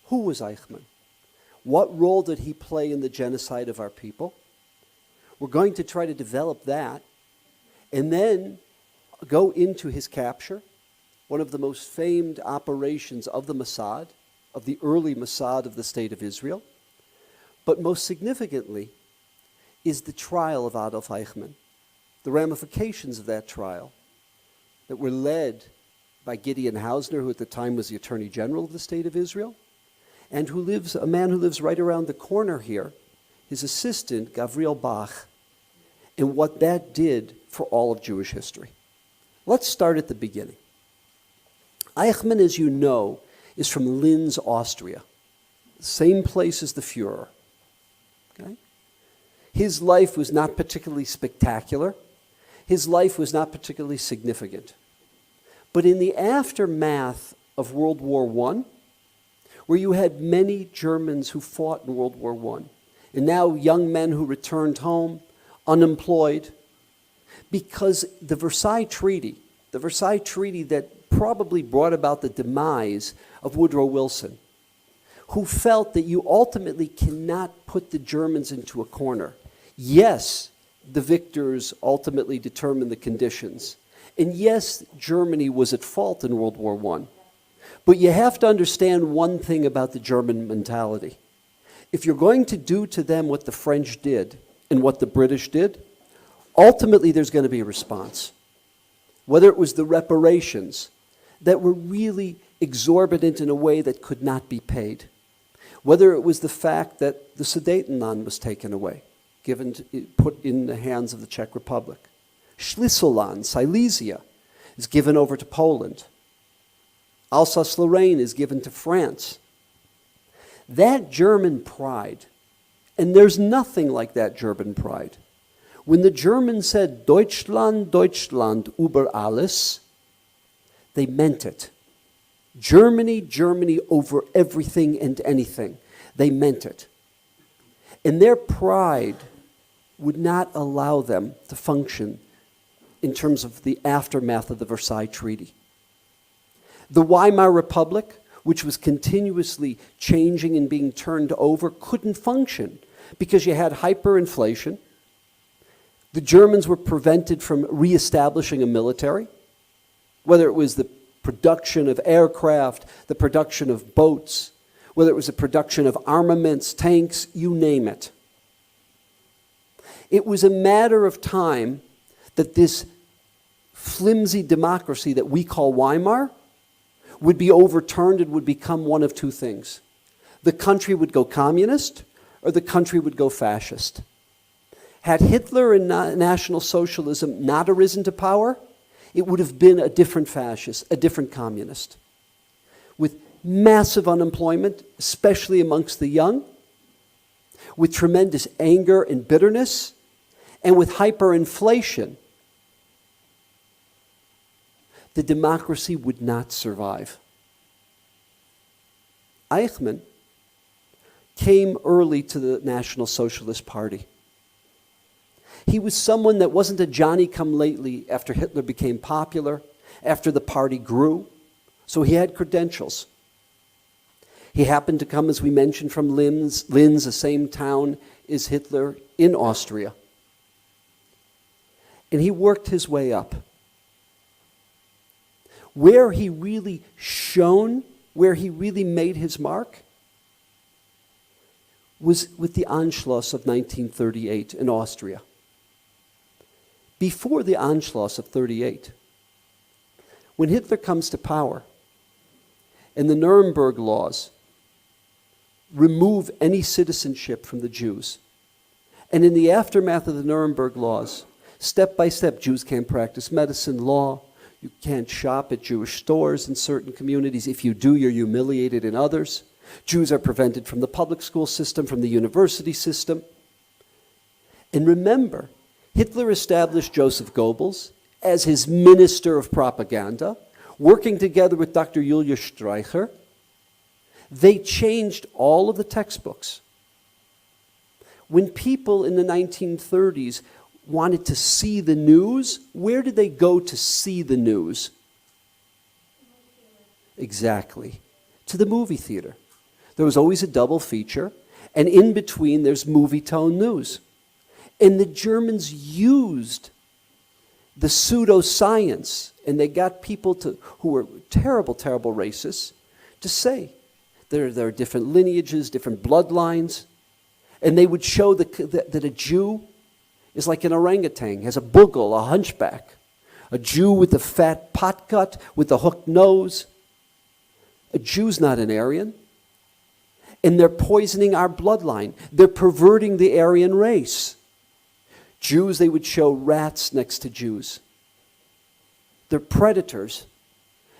Who was Eichmann? What role did he play in the genocide of our people? We're going to try to develop that and then go into his capture, one of the most famed operations of the Mossad, of the early Mossad of the State of Israel. But most significantly is the trial of Adolf Eichmann, the ramifications of that trial that were led by Gideon Hausner, who at the time was the Attorney General of the State of Israel, and a man who lives right around the corner here, his assistant, Gavriel Bach, and what that did for all of Jewish history. Let's start at the beginning. Eichmann, as you know, is from Linz, Austria, same place as the Fuhrer. Okay? His life was not particularly spectacular. His life was not particularly significant. But in the aftermath of World War I, where you had many Germans who fought in World War I, and now young men who returned home, unemployed, because the Versailles Treaty that probably brought about the demise of Woodrow Wilson, who felt that you ultimately cannot put the Germans into a corner. Yes, the victors ultimately determined the conditions. And yes, Germany was at fault in World War I. But you have to understand one thing about the German mentality. If you're going to do to them what the French did and what the British did, ultimately there's going to be a response. Whether it was the reparations that were really exorbitant in a way that could not be paid, whether it was the fact that the Sudetenland was taken away, put in the hands of the Czech Republic. Schlüsselland, Silesia, is given over to Poland. Alsace-Lorraine is given to France. That German pride, and there's nothing like that German pride. When the Germans said, Deutschland, Deutschland über alles, they meant it. Germany, Germany over everything and anything. They meant it. And their pride would not allow them to function in terms of the aftermath of the Versailles Treaty. The Weimar Republic, which was continuously changing and being turned over, couldn't function because you had hyperinflation. The Germans were prevented from reestablishing a military, whether it was the production of aircraft, the production of boats, whether it was the production of armaments, tanks, you name it. It was a matter of time that this flimsy democracy that we call Weimar would be overturned and would become one of two things. The country would go communist or the country would go fascist. Had Hitler and National Socialism not arisen to power, it would have been a different fascist, a different communist, with massive unemployment, especially amongst the young, with tremendous anger and bitterness, and with hyperinflation. The democracy would not survive. Eichmann came early to the National Socialist Party. He was someone that wasn't a Johnny-come-lately after Hitler became popular, after the party grew. So he had credentials. He happened to come, as we mentioned, from Linz, the same town as Hitler in Austria. And he worked his way up. Where he really shone, where he really made his mark, was with the Anschluss of 1938 in Austria. Before the Anschluss of 38, when Hitler comes to power and the Nuremberg laws remove any citizenship from the Jews, and in the aftermath of the Nuremberg laws, step by step, Jews can't practice medicine, law, you can't shop at Jewish stores in certain communities. If you do, you're humiliated in others. Jews are prevented from the public school system, from the university system. And remember, Hitler established Joseph Goebbels as his minister of propaganda, working together with Dr. Julius Streicher. They changed all of the textbooks. When people in the 1930s wanted to see the news, where did they go to see the news? Exactly. To the movie theater. There was always a double feature, and in between there's movie tone news. And the Germans used the pseudoscience, and they got people who were terrible, terrible racists to say there are different lineages, different bloodlines, and they would show that a Jew is like an orangutan, has a bugle, a hunchback. A Jew with a fat pot cut, with a hooked nose. A Jew's not an Aryan. And they're poisoning our bloodline. They're perverting the Aryan race. Jews, they would show rats next to Jews. They're predators.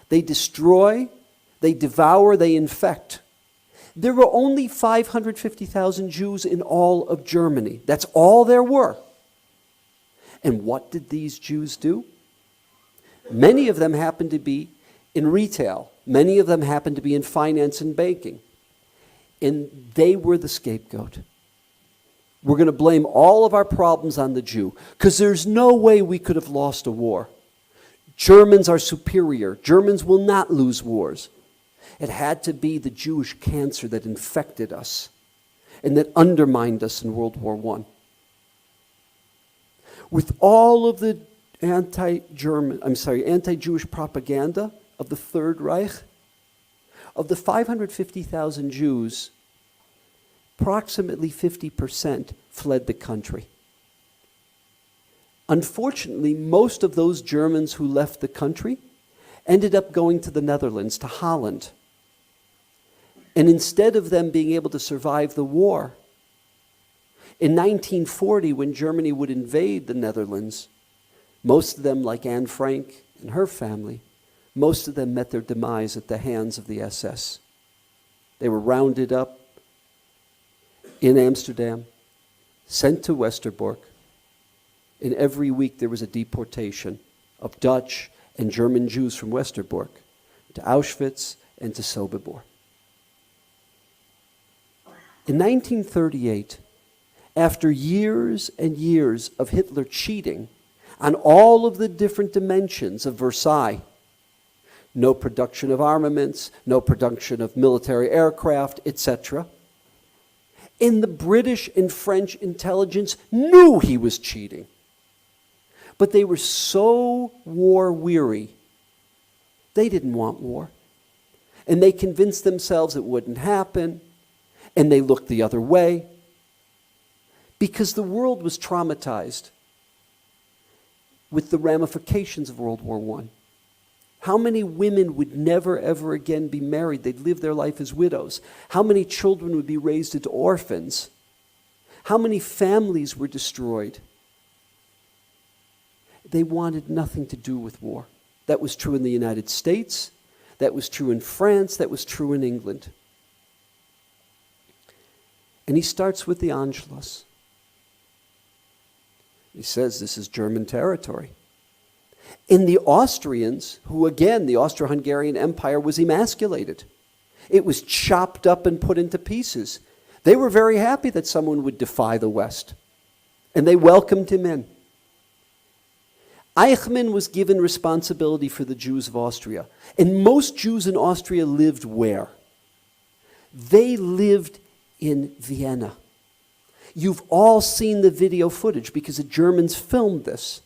They destroy, they devour, they infect. There were only 550,000 Jews in all of Germany. That's all there were. And what did these Jews do? Many of them happened to be in retail. Many of them happened to be in finance and banking. And they were the scapegoat. We're going to blame all of our problems on the Jew, because there's no way we could have lost a war. Germans are superior. Germans will not lose wars. It had to be the Jewish cancer that infected us and that undermined us in World War I. With all of the anti-Jewish propaganda of the Third Reich, of the 550,000 Jews, approximately 50% fled the country. Unfortunately, most of those Germans who left the country ended up going to the Netherlands, to Holland. And instead of them being able to survive the war, in 1940, when Germany would invade the Netherlands, most of them, like Anne Frank and her family, most of them met their demise at the hands of the SS. They were rounded up in Amsterdam, sent to Westerbork, and every week there was a deportation of Dutch and German Jews from Westerbork to Auschwitz and to Sobibor. In 1938, after years and years of Hitler cheating on all of the different dimensions of Versailles, no production of armaments, no production of military aircraft, etc., and the British and French intelligence knew he was cheating. But they were so war-weary, they didn't want war. And they convinced themselves it wouldn't happen, and they looked the other way, because the world was traumatized with the ramifications of World War I. How many women would never, ever again be married? They'd live their life as widows. How many children would be raised into orphans? How many families were destroyed? They wanted nothing to do with war. That was true in the United States. That was true in France. That was true in England. And he starts with the Anschluss. He says this is German territory. And the Austrians, who again, the Austro-Hungarian Empire was emasculated. It was chopped up and put into pieces. They were very happy that someone would defy the West. And they welcomed him in. Eichmann was given responsibility for the Jews of Austria. And most Jews in Austria lived where? They lived in Vienna. You've all seen the video footage because the Germans filmed this.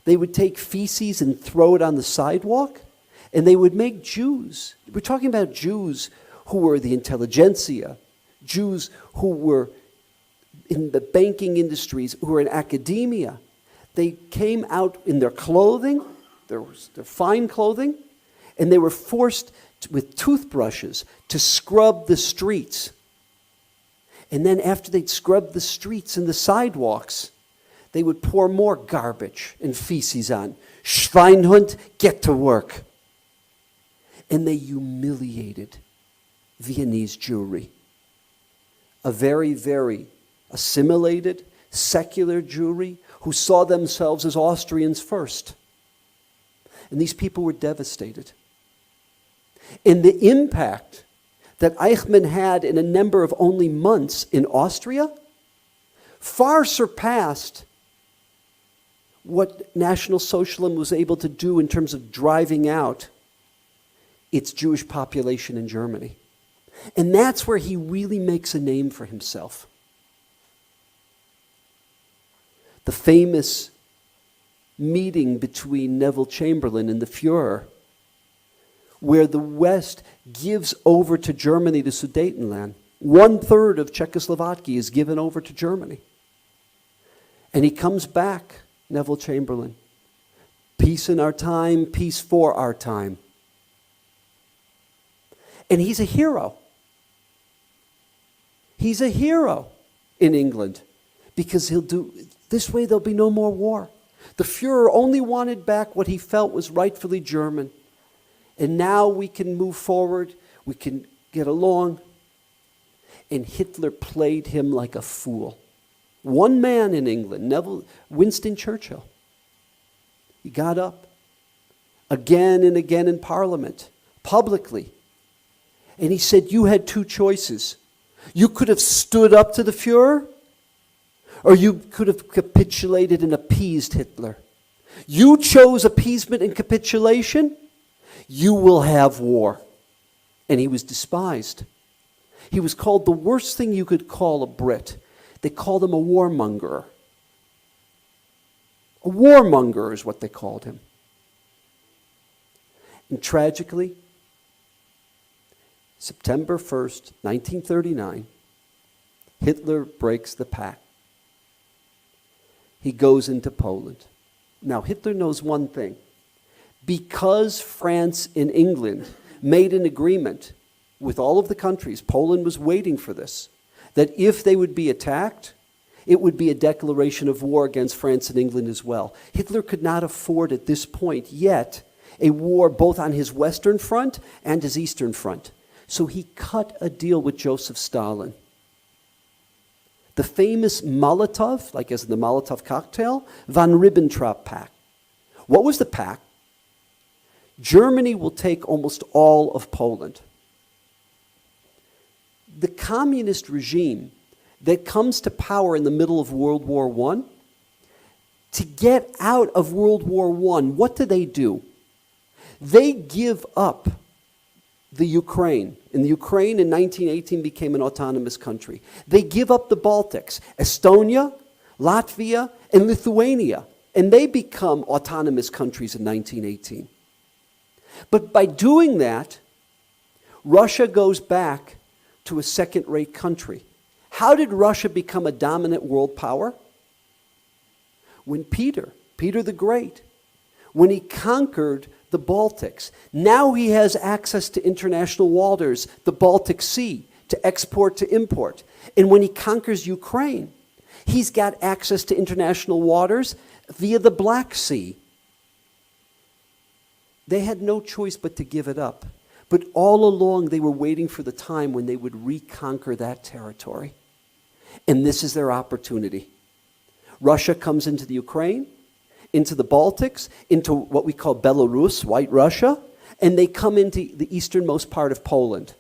They would take feces and throw it on the sidewalk, and they would make Jews. We're talking about Jews who were the intelligentsia, Jews who were in the banking industries, who were in academia. They came out in their clothing, their fine clothing, and they were forced with toothbrushes to scrub the streets. And then after they'd scrubbed the streets and the sidewalks, they would pour more garbage and feces on. Schweinhund, get to work. And they humiliated Viennese Jewry. A very, very assimilated, secular Jewry who saw themselves as Austrians first. And these people were devastated. And the impact that Eichmann had in a number of only months in Austria far surpassed what National Socialism was able to do in terms of driving out its Jewish population in Germany. And that's where he really makes a name for himself. The famous meeting between Neville Chamberlain and the Fuhrer, where the West gives over to Germany the Sudetenland. 1/3 of Czechoslovakia is given over to Germany. And he comes back, Neville Chamberlain. Peace in our time, peace for our time. And he's a hero. He's a hero in England because he'll do, this way there'll be no more war. The Fuhrer only wanted back what he felt was rightfully German. And now we can move forward, we can get along. And Hitler played him like a fool. One man in England, Winston Churchill. He got up again and again in Parliament, publicly. And he said, you had two choices. You could have stood up to the Fuhrer, or you could have capitulated and appeased Hitler. You chose appeasement and capitulation, you will have war. And he was despised. He was called the worst thing you could call a Brit. They called him a warmonger. A warmonger is what they called him. And tragically, September 1st, 1939, Hitler breaks the pact. He goes into Poland. Now, Hitler knows one thing. Because France and England made an agreement with all of the countries, Poland was waiting for this, that if they would be attacked, it would be a declaration of war against France and England as well. Hitler could not afford at this point yet a war both on his western front and his eastern front. So he cut a deal with Joseph Stalin. The famous Molotov, like as in the Molotov cocktail, von Ribbentrop Pact. What was the pact? Germany will take almost all of Poland. The communist regime that comes to power in the middle of World War I, to get out of World War I, what do? They give up the Ukraine. And the Ukraine in 1918 became an autonomous country. They give up the Baltics, Estonia, Latvia, and Lithuania. And they become autonomous countries in 1918. But by doing that, Russia goes back to a second-rate country. How did Russia become a dominant world power? When Peter the Great, when he conquered the Baltics. Now he has access to international waters, the Baltic Sea, to export, to import. And when he conquers Ukraine, he's got access to international waters via the Black Sea. They had no choice but to give it up. But all along, they were waiting for the time when they would reconquer that territory. And this is their opportunity. Russia comes into the Ukraine, into the Baltics, into what we call Belarus, White Russia, and they come into the easternmost part of Poland.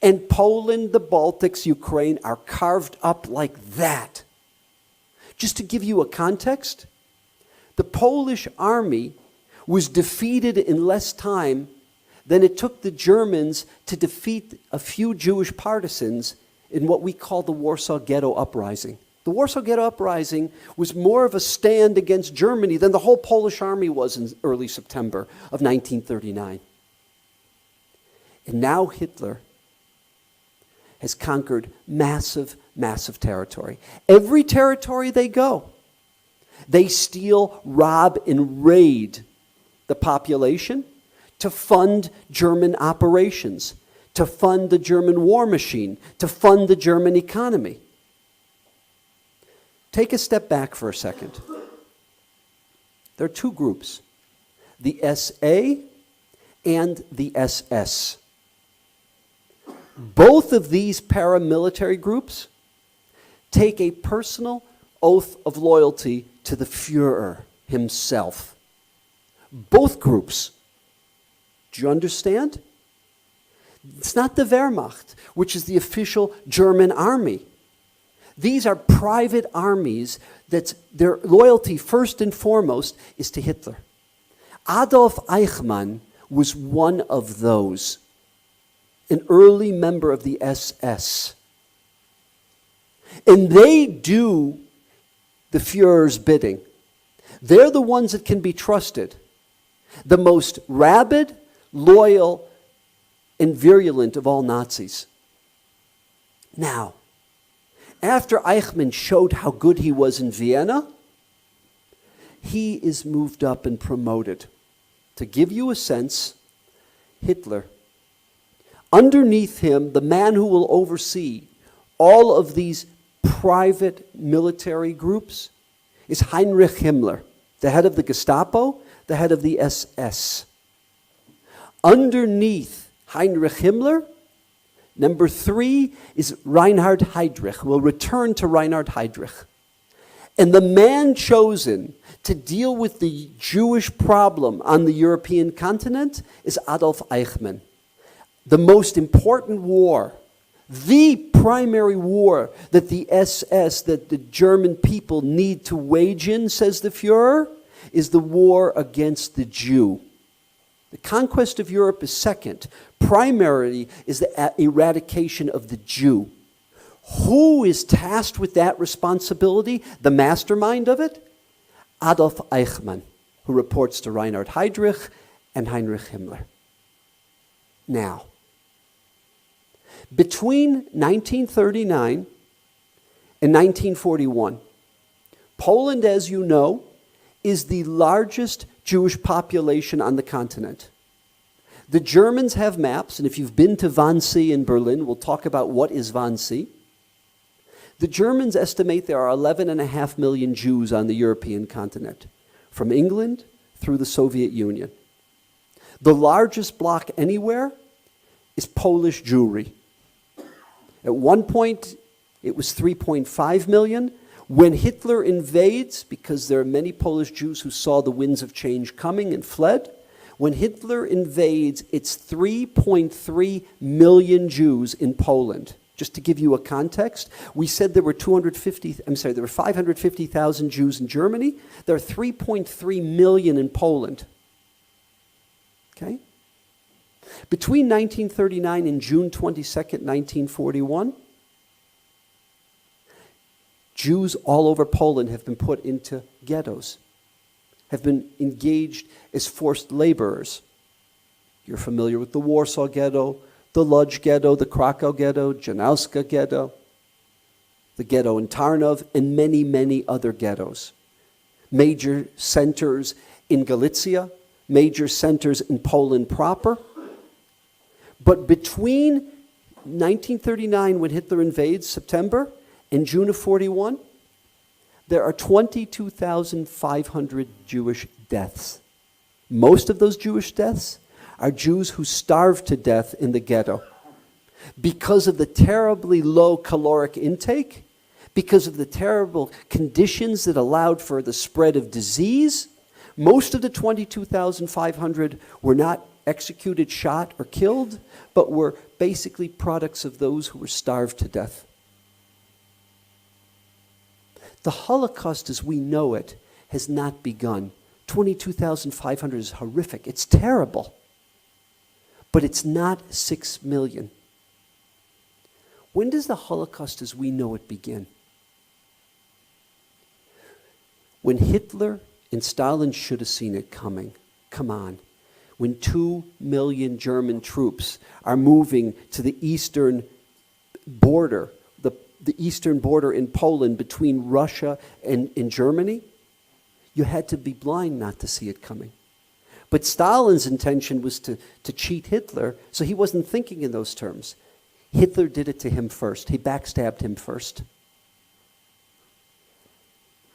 And Poland, the Baltics, Ukraine are carved up like that. Just to give you a context, the Polish army was defeated in less time than it took the Germans to defeat a few Jewish partisans in what we call the Warsaw Ghetto Uprising. The Warsaw Ghetto Uprising was more of a stand against Germany than the whole Polish army was in early September of 1939. And now Hitler has conquered massive, massive territory. Every territory they go, they steal, rob, and raid the population to fund German operations, to fund the German war machine, to fund the German economy. Take a step back for a second. There are two groups, the SA and the SS. Both of these paramilitary groups take a personal oath of loyalty to the Führer himself. Both groups. Do you understand? It's not the Wehrmacht, which is the official German army. These are private armies that their loyalty first and foremost is to Hitler. Adolf Eichmann was one of those. an early member of the SS. And they do the Fuhrer's bidding. They're the ones that can be trusted. The most rabid, loyal, and virulent of all Nazis. Now, after Eichmann showed how good he was in Vienna, he is moved up and promoted. To give you a sense, Hitler, underneath him, the man who will oversee all of these private military groups is Heinrich Himmler, the head of the Gestapo, the head of the SS. Underneath Heinrich Himmler, number 3 is Reinhard Heydrich. We'll return to Reinhard Heydrich. And the man chosen to deal with the Jewish problem on the European continent is Adolf Eichmann. The most important war, the primary war that the SS, that the German people need to wage in, says the Fuhrer, is the war against the Jew. The conquest of Europe is second. Primarily is the eradication of the Jew. Who is tasked with that responsibility, the mastermind of it? Adolf Eichmann, who reports to Reinhard Heydrich and Heinrich Himmler. Now, between 1939 and 1941, Poland, as you know, is the largest Jewish population on the continent. The Germans have maps, and if you've been to Wannsee in Berlin, we'll talk about what is Wannsee. The Germans estimate there are 11.5 million Jews on the European continent, from England through the Soviet Union. The largest block anywhere is Polish Jewry. At one point, it was 3.5 million. When Hitler invades, because there are many Polish Jews who saw the winds of change coming and fled, when Hitler invades, it's 3.3 million Jews in Poland. Just to give you a context, we said there were 550,000 Jews in Germany. There are 3.3 million in Poland. Okay? Between 1939 and June 22nd, 1941, Jews all over Poland have been put into ghettos, have been engaged as forced laborers. You're familiar with the Warsaw Ghetto, the Lodz Ghetto, the Krakow Ghetto, Janowska Ghetto, the ghetto in Tarnów, and many, many other ghettos. Major centers in Galicia, major centers in Poland proper. But between 1939, when Hitler invades, September, and June of 41, there are 22,500 Jewish deaths. Most of those Jewish deaths are Jews who starved to death in the ghetto because of the terribly low caloric intake, because of the terrible conditions that allowed for the spread of disease. Most of the 22,500 were not executed, shot, or killed, but were basically products of those who were starved to death. The Holocaust as we know it has not begun. 22,500 is horrific. It's terrible. But it's not 6 million. When does the Holocaust as we know it begin? When Hitler and Stalin should have seen it coming. Come on. When 2 million German troops are moving to the eastern border, the eastern border in Poland between Russia and Germany, you had to be blind not to see it coming. But Stalin's intention was to cheat Hitler, so he wasn't thinking in those terms. Hitler did it to him first. He backstabbed him first.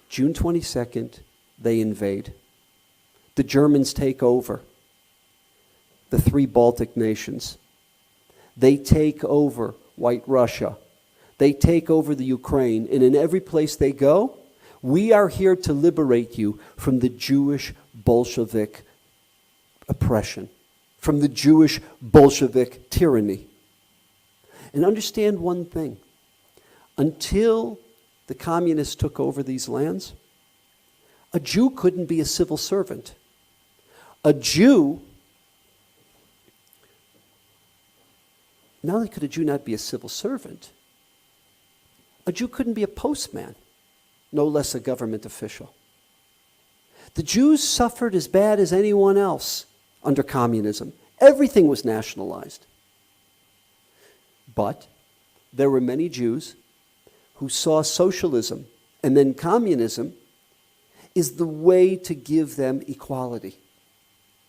June 22nd, they invade. The Germans take over the 3 Baltic nations. They take over White Russia. They take over the Ukraine, and in every place they go, we are here to liberate you from the Jewish Bolshevik oppression, from the Jewish Bolshevik tyranny. And understand one thing. Until the communists took over these lands, a Jew couldn't be a civil servant. A Jew not only could a Jew not be a civil servant, a Jew couldn't be a postman, no less a government official. The Jews suffered as bad as anyone else under communism. Everything was nationalized. But there were many Jews who saw socialism and then communism is the way to give them equality,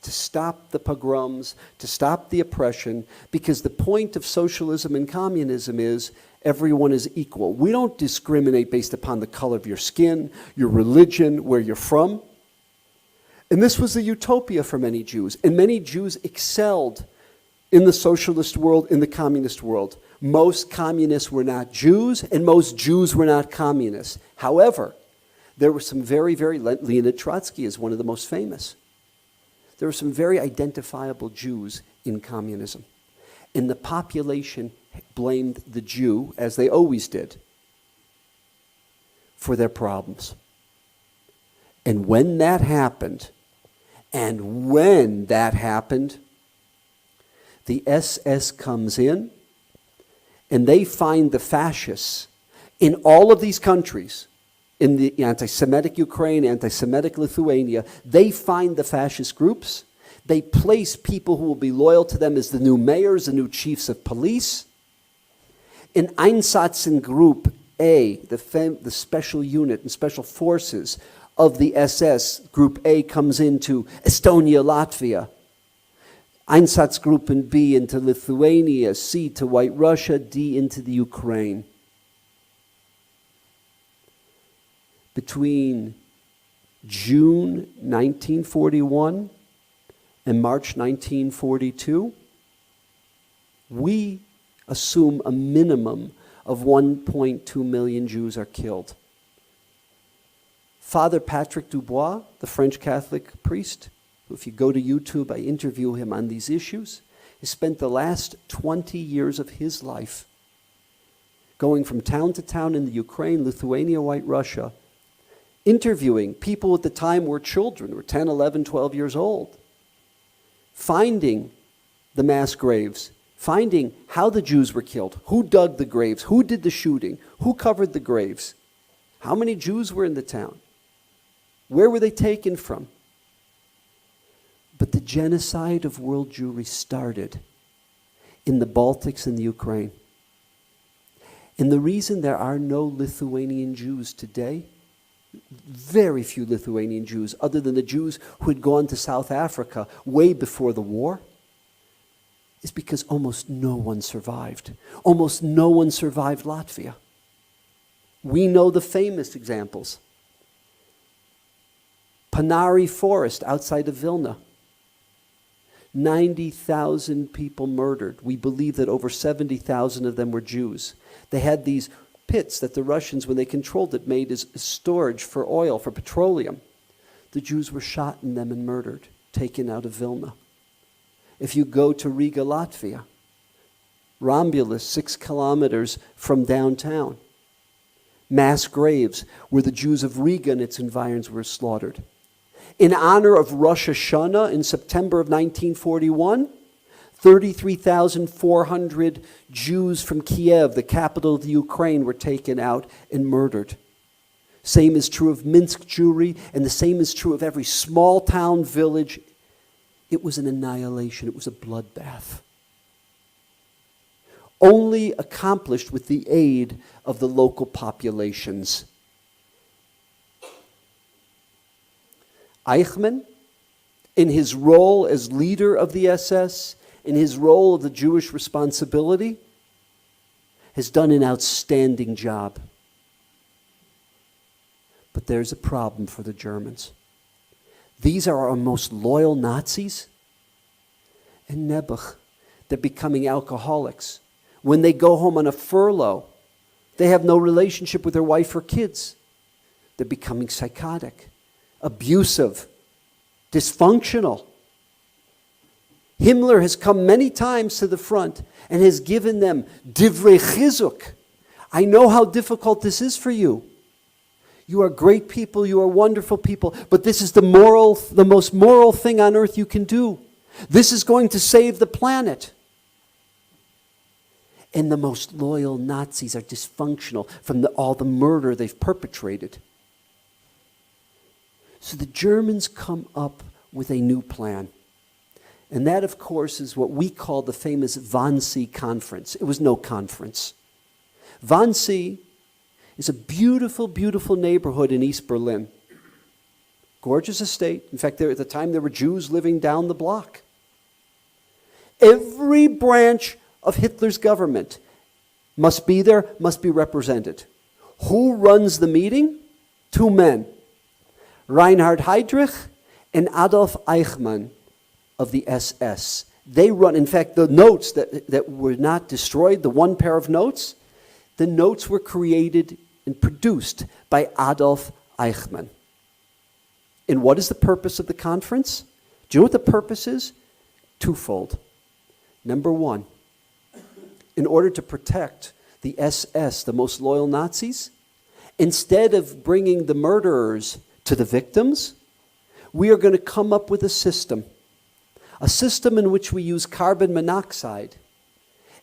to stop the pogroms, to stop the oppression, because the point of socialism and communism is everyone is equal. We don't discriminate based upon the color of your skin, your religion, where you're from. And this was a utopia for many Jews, and many Jews excelled in the socialist world, in the communist world. Most communists were not Jews, and most Jews were not communists. However, there were some very, Leonid Trotsky is one of the most famous. There were some very identifiable Jews in communism. And the population blamed the Jew, as they always did, for their problems. And when that happened, the SS comes in, and they find the fascists in all of these countries, in the anti-Semitic Ukraine, anti-Semitic Lithuania. They find the fascist groups. They place people who will be loyal to them as the new mayors, the new chiefs of police. In Einsatz Group A, the special unit and special forces of the SS, Group A comes into Estonia, Latvia. Einsatzgruppen B into Lithuania, C to White Russia, D into the Ukraine. Between June 1941 and March 1942, we assume a minimum of 1.2 million Jews are killed. Father Patrick Dubois, the French Catholic priest, if you go to YouTube, I interview him on these issues. He spent the last 20 years of his life going from town to town in the Ukraine, Lithuania, White Russia, interviewing people at the time were children, were 10, 11, 12 years old, finding the mass graves, finding how the Jews were killed, who dug the graves, who did the shooting, who covered the graves, how many Jews were in the town, where were they taken from. But the genocide of world Jewry started in the Baltics and the Ukraine. And the reason there are no Lithuanian Jews today, very few Lithuanian Jews, other than the Jews who had gone to South Africa way before the war, is because almost no one survived. Almost no one survived Latvia. We know the famous examples. Panari Forest outside of Vilna. 90,000 people murdered. We believe that over 70,000 of them were Jews. They had these pits that the Russians, when they controlled it, made as storage for oil, for petroleum. The Jews were shot in them and murdered, taken out of Vilna. If you go to Riga, Latvia, Rambulus, 6 kilometers from downtown, mass graves where the Jews of Riga and its environs were slaughtered. In honor of Rosh Hashanah in September of 1941, 33,400 Jews from Kiev, the capital of the Ukraine, were taken out and murdered. Same is true of Minsk Jewry, and the same is true of every small town, village. It was an annihilation. It was a bloodbath. Only accomplished with the aid of the local populations. Eichmann, in his role as leader of the SS, in his role of the Jewish responsibility, has done an outstanding job. But there's a problem for the Germans. These are our most loyal Nazis. And Nebuch, they're becoming alcoholics. When they go home on a furlough, they have no relationship with their wife or kids. They're becoming psychotic, abusive, dysfunctional. Himmler has come many times to the front and has given them divrei chizuk. I know how difficult this is for you. You are great people, you are wonderful people, but this is the most moral thing on earth you can do. This is going to save the planet. And the most loyal Nazis are dysfunctional from all the murder they've perpetrated. So the Germans come up with a new plan. And that, of course, is what we call the famous Wannsee Conference. It was no conference. Wannsee is a beautiful, beautiful neighborhood in East Berlin. Gorgeous estate. In fact, at the time, there were Jews living down the block. Every branch of Hitler's government must be there, must be represented. Who runs the meeting? Two men. Reinhard Heydrich and Adolf Eichmann of the SS. They run, in fact, the notes that were not destroyed, the one pair of notes, the notes were created and produced by Adolf Eichmann. And what is the purpose of the conference? Do you know what the purpose is? Twofold. Number one, in order to protect the SS, the most loyal Nazis, instead of bringing the murderers to the victims, we are going to come up with a system in which we use carbon monoxide,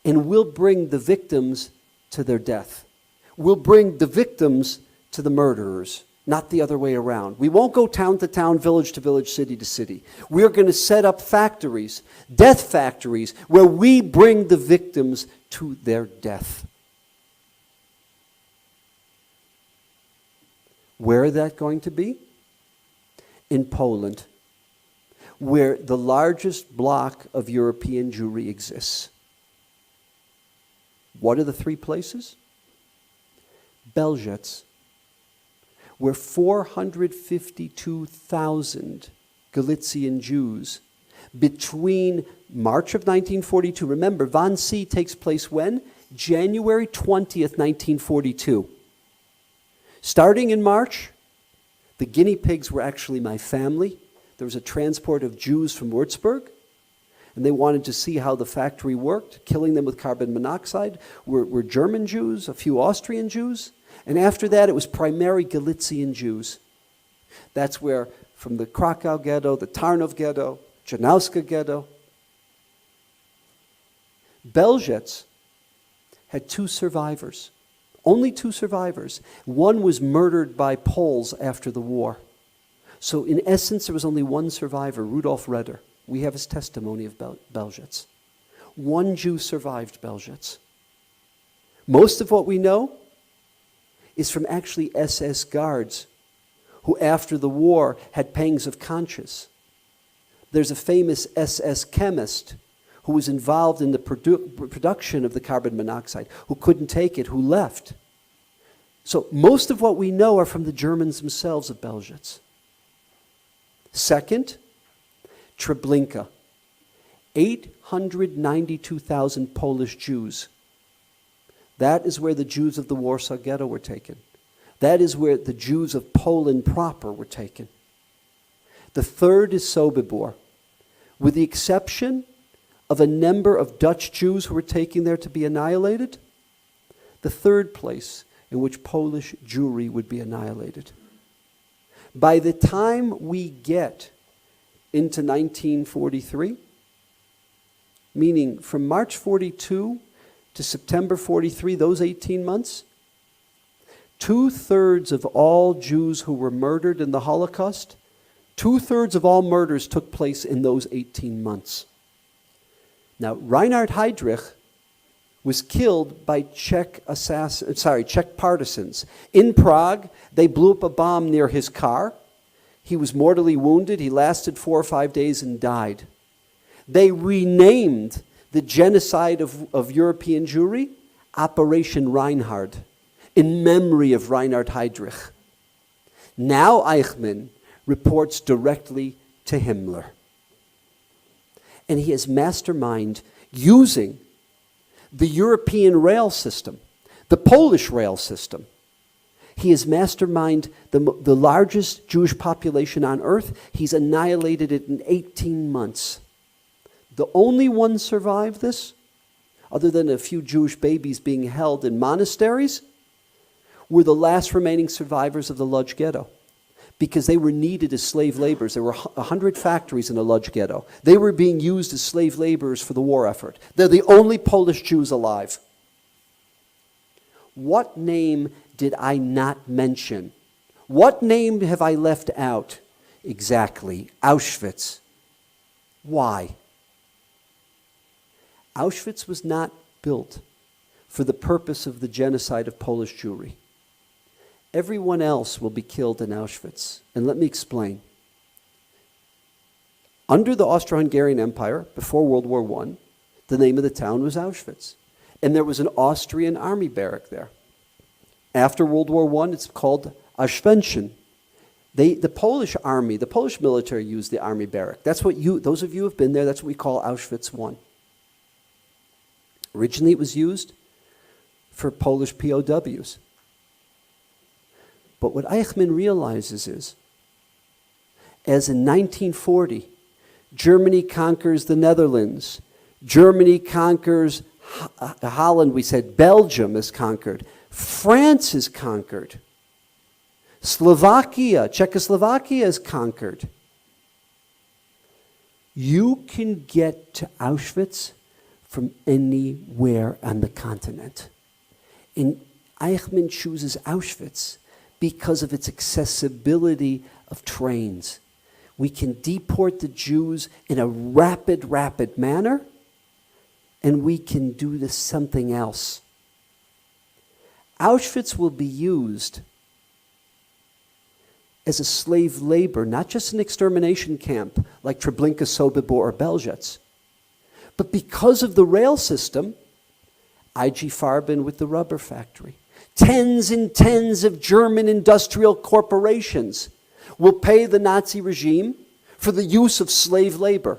and we'll bring the victims to their death. We'll bring the victims to the murderers, not the other way around. We won't go town to town, village to village, city to city. We are going to set up factories, death factories, where we bring the victims to their death. Where is that going to be? In Poland, where the largest block of European Jewry exists. What are the three places? Belzec, where 452,000 Galician Jews between March of 1942, remember, Wannsee takes place when? January 20th, 1942. Starting in March, the guinea pigs were actually my family. There was a transport of Jews from Würzburg, and they wanted to see how the factory worked, killing them with carbon monoxide. Were German Jews, a few Austrian Jews, and after that it was primarily Galician Jews. That's where, from the Krakow ghetto, the Tarnów ghetto, Janowska ghetto. Belzec had two survivors, only two survivors. One was murdered by Poles after the war. So in essence, there was only one survivor, Rudolf Redder. We have his testimony of Belzec. One Jew survived Belzec. Most of what we know is from actually SS guards who after the war had pangs of conscience. There's a famous SS chemist who was involved in the production of the carbon monoxide, who couldn't take it, who left. So most of what we know are from the Germans themselves of Belzec. Second, Treblinka. 892,000 Polish Jews. That is where the Jews of the Warsaw Ghetto were taken. That is where the Jews of Poland proper were taken. The third is Sobibor, with the exception of a number of Dutch Jews who were taken there to be annihilated. The third place in which Polish Jewry would be annihilated. By the time we get into 1943, meaning from March 42 to September 43, those 18 months, 2/3 of all Jews who were murdered in the Holocaust, 2/3 of all murders took place in those 18 months. Now, Reinhard Heydrich was killed by Czech partisans. In Prague, they blew up a bomb near his car. He was mortally wounded. He lasted 4 or 5 days and died. They renamed the genocide of European Jewry Operation Reinhard, in memory of Reinhard Heydrich. Now Eichmann reports directly to Himmler. And he has masterminded using the European rail system, the Polish rail system. He has masterminded the largest Jewish population on earth. He's annihilated it in 18 months. The only one survived this, other than a few Jewish babies being held in monasteries, were the last remaining survivors of the Lodz ghetto, because they were needed as slave laborers. There were 100 factories in the Lodz ghetto. They were being used as slave laborers for the war effort. They're the only Polish Jews alive. What name did I not mention? What name have I left out? Exactly, Auschwitz. Why? Auschwitz was not built for the purpose of the genocide of Polish Jewry. Everyone else will be killed in Auschwitz. And let me explain. Under the Austro-Hungarian Empire, before World War I, the name of the town was Auschwitz. And there was an Austrian army barrack there. After World War I, it's called Auschwitz. The Polish army, the Polish military used the army barrack. That's what those of you who have been there, that's what we call Auschwitz I. Originally it was used for Polish POWs. But what Eichmann realizes is, as in 1940, Germany conquers the Netherlands, Germany conquers Holland, we said Belgium is conquered, France is conquered, Slovakia, Czechoslovakia is conquered. You can get to Auschwitz from anywhere on the continent. And Eichmann chooses Auschwitz because of its accessibility of trains. We can deport the Jews in a rapid manner, and we can do this something else. Auschwitz will be used as a slave labor, not just an extermination camp like Treblinka, Sobibor, or Belzec, but because of the rail system, IG Farben with the rubber factory, tens and tens of German industrial corporations will pay the Nazi regime for the use of slave labor.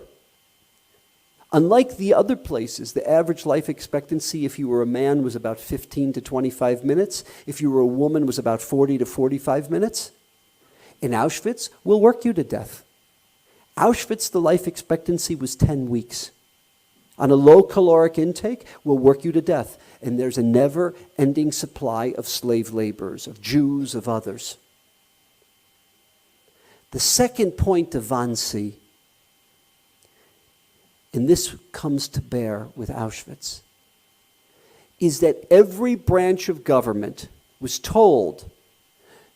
Unlike the other places, the average life expectancy if you were a man was about 15 to 25 minutes. If you were a woman, was about 40 to 45 minutes. In Auschwitz, we'll work you to death. Auschwitz, the life expectancy was 10 weeks. On a low caloric intake, we'll work you to death. And there's a never-ending supply of slave laborers, of Jews, of others. The second point of Wannsee, and this comes to bear with Auschwitz, is that every branch of government was told,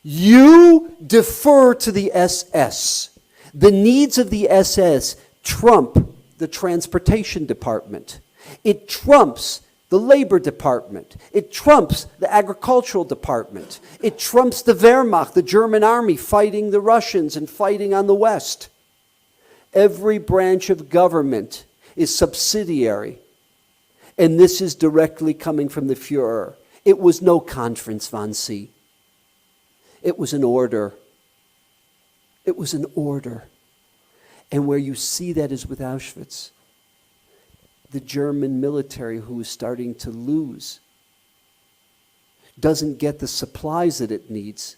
you defer to the SS. The needs of the SS trump the transportation department. It trumps the labor department. It trumps the agricultural department. It trumps the Wehrmacht, the German army fighting the Russians and fighting on the West. Every branch of government is subsidiary. And this is directly coming from the Führer. It was no conference, Wannsee. It was an order. It was an order. And where you see that is with Auschwitz. The German military, who is starting to lose, doesn't get the supplies that it needs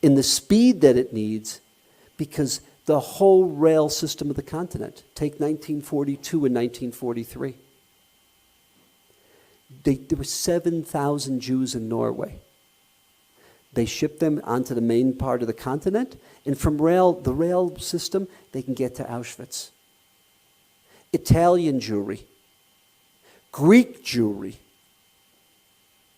in the speed that it needs because the whole rail system of the continent, take 1942 and 1943. There were 7,000 Jews in Norway. They shipped them onto the main part of the continent, and from the rail system, they can get to Auschwitz. Italian Jewry, Greek Jewry.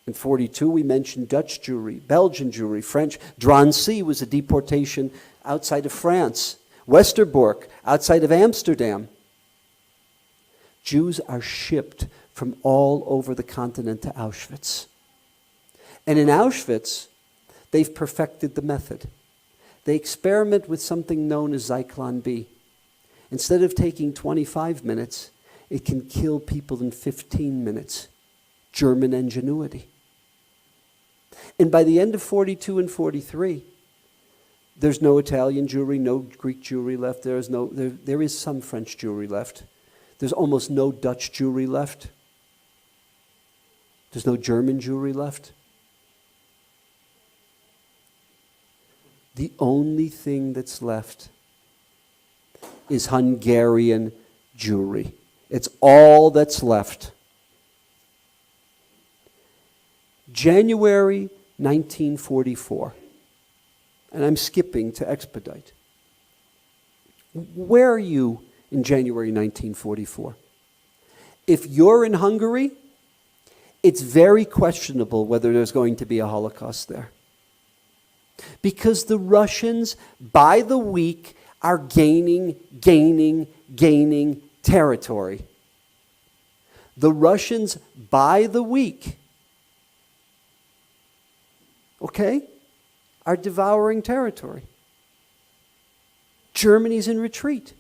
In 42, we mentioned Dutch Jewry, Belgian Jewry, French. Drancy was a deportation outside of France. Westerbork, outside of Amsterdam. Jews are shipped from all over the continent to Auschwitz. And in Auschwitz, they've perfected the method. They experiment with something known as Zyklon B. Instead of taking 25 minutes, it can kill people in 15 minutes. German ingenuity. And by the end of 42 and 43, there's no Italian Jewry, no Greek Jewry left. There is some French Jewry left. There's almost no Dutch Jewry left. There's no German Jewry left. The only thing that's left is Hungarian Jewry. It's all that's left. January 1944. And I'm skipping to expedite. Where are you in January 1944? If you're in Hungary, it's very questionable whether there's going to be a Holocaust there. Because the Russians, by the week, are gaining territory. The Russians, by the week, okay, are devouring territory. Germany's in retreat.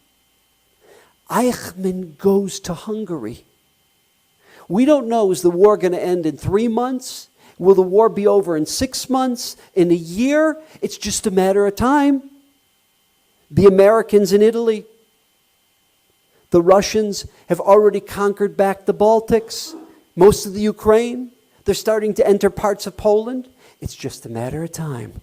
Eichmann goes to Hungary. We don't know, is the war going to end in 3 months? Will the war be over in 6 months? In a year? It's just a matter of time. The Americans in Italy. The Russians have already conquered back the Baltics, most of the Ukraine. They're starting to enter parts of Poland. It's just a matter of time.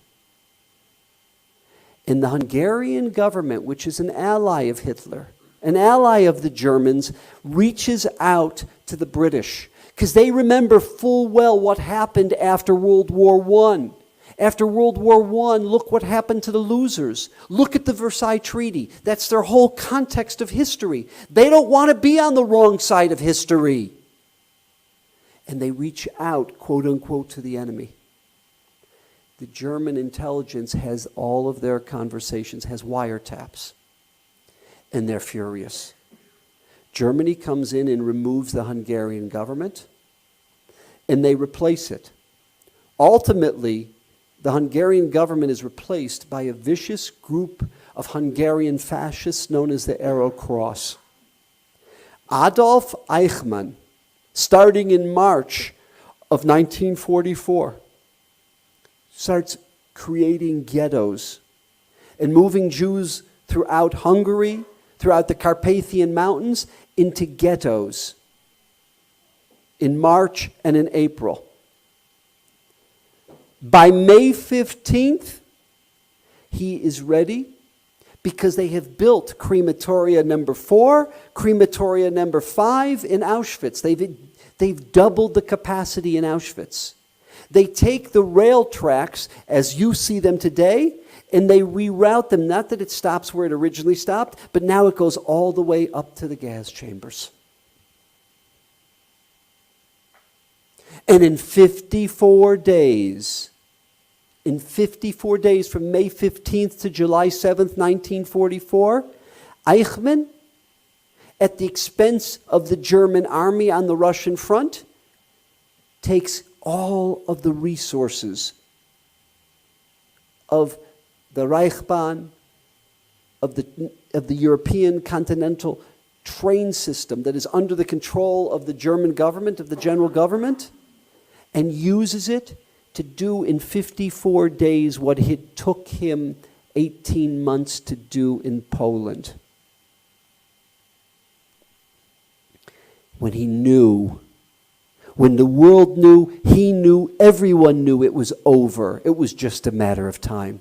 And the Hungarian government, which is an ally of Hitler, an ally of the Germans, reaches out to the British because they remember full well what happened after World War I. After World War I, look what happened to the losers. Look at the Versailles Treaty. That's their whole context of history. They don't want to be on the wrong side of history. And they reach out, quote unquote, to the enemy. The German intelligence has all of their conversations, has wiretaps. And they're furious. Germany comes in and removes the Hungarian government, and they replace it. Ultimately, the Hungarian government is replaced by a vicious group of Hungarian fascists known as the Arrow Cross. Adolf Eichmann, starting in March of 1944, starts creating ghettos and moving Jews throughout Hungary, throughout the Carpathian Mountains, into ghettos in March and in April. By May 15th, he is ready because they have built crematoria number 4, crematoria number 5 in Auschwitz. They've doubled the capacity in Auschwitz. They take the rail tracks as you see them today, and they reroute them. Not that it stops where it originally stopped, but now it goes all the way up to the gas chambers. And in 54 days from May 15th to July 7th, 1944, Eichmann, at the expense of the German army on the Russian front, takes all of the resources of the Reichsbahn, of the European continental train system that is under the control of the German government, of the general government, and uses it to do in 54 days what it took him 18 months to do in Poland. When he knew, when the world knew, he knew, everyone knew it was over. It was just a matter of time.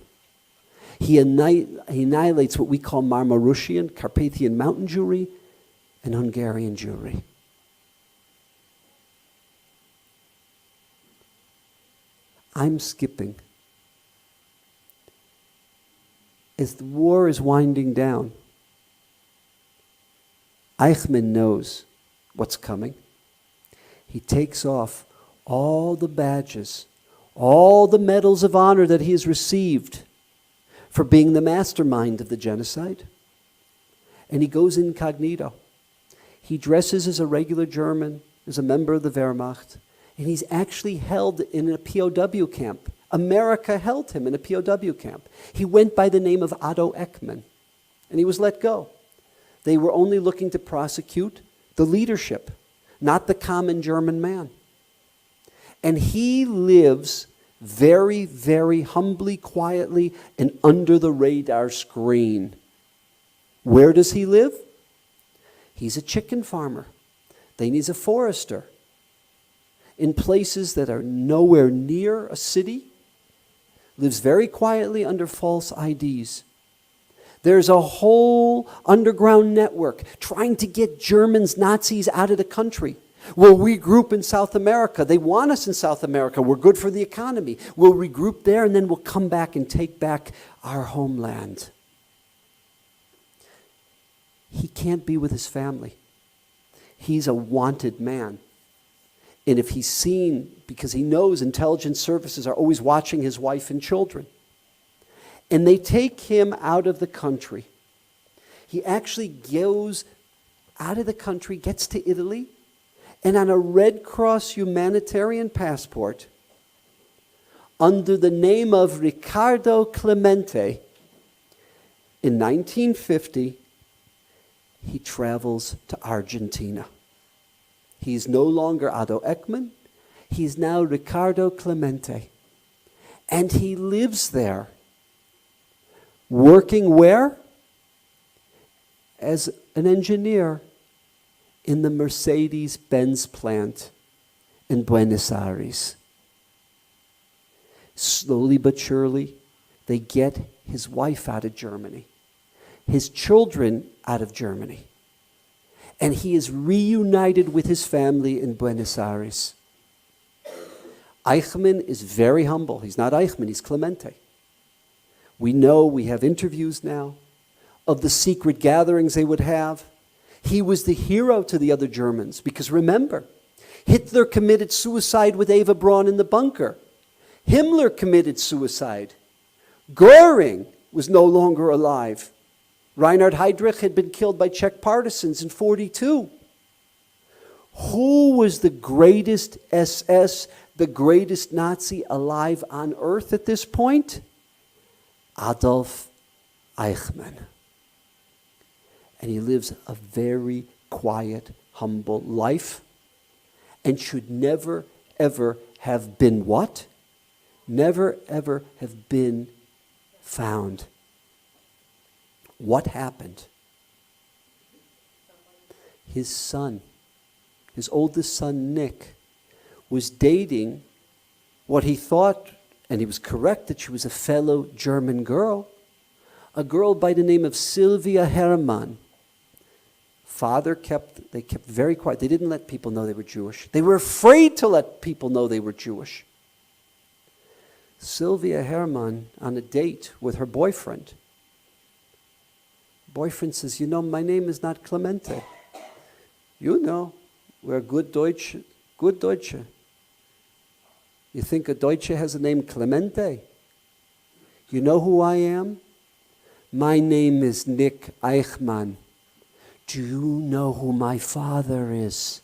He annihilates what we call Marmarussian, Carpathian Mountain Jewry, and Hungarian Jewry. I'm skipping. As the war is winding down, Eichmann knows what's coming. He takes off all the badges, all the medals of honor that he has received for being the mastermind of the genocide. And he goes incognito. He dresses as a regular German, as a member of the Wehrmacht, and he's actually held in a POW camp. America held him in a POW camp. He went by the name of Adolf Eichmann, and he was let go. They were only looking to prosecute the leadership, not the common German man. And he lives very, very humbly, quietly, and under the radar screen. Where does he live? He's a chicken farmer. Then he's a forester. In places that are nowhere near a city. Lives very quietly under false IDs. There's a whole underground network trying to get Germans, Nazis out of the country. We'll regroup in South America. They want us in South America. We're good for the economy. We'll regroup there and then we'll come back and take back our homeland. He can't be with his family. He's a wanted man. And if he's seen, because he knows intelligence services are always watching his wife and children. And they take him out of the country. He actually goes out of the country, gets to Italy, and on a Red Cross humanitarian passport, under the name of Riccardo Clemente, in 1950, he travels to Argentina. He's no longer Adolf Eichmann. He's now Riccardo Clemente. And he lives there. Working where? As an engineer in the Mercedes-Benz plant in Buenos Aires. Slowly but surely, they get his wife out of Germany, his children out of Germany. And he is reunited with his family in Buenos Aires. Eichmann is very humble. He's not Eichmann, he's Clemente. We know, we have interviews now of the secret gatherings they would have. He was the hero to the other Germans, because remember, Hitler committed suicide with Eva Braun in the bunker. Himmler committed suicide. Goering was no longer alive. Reinhard Heydrich had been killed by Czech partisans in 1942. Who was the greatest SS, the greatest Nazi alive on earth at this point? Adolf Eichmann. And he lives a very quiet, humble life, and should never, ever have been what? Never, ever have been found. What happened? His son, his oldest son, Nick, was dating what he thought, and he was correct, that she was a fellow German girl, a girl by the name of Sylvia Hermann. They kept very quiet. They didn't let people know they were Jewish. They were afraid to let people know they were Jewish. Sylvia Hermann, on a date with her boyfriend. Boyfriend says, my name is not Clemente. We're good Deutsche. Good Deutsche. You think a Deutsche has a name Clemente? You know who I am? My name is Nick Eichmann. Do you know who my father is?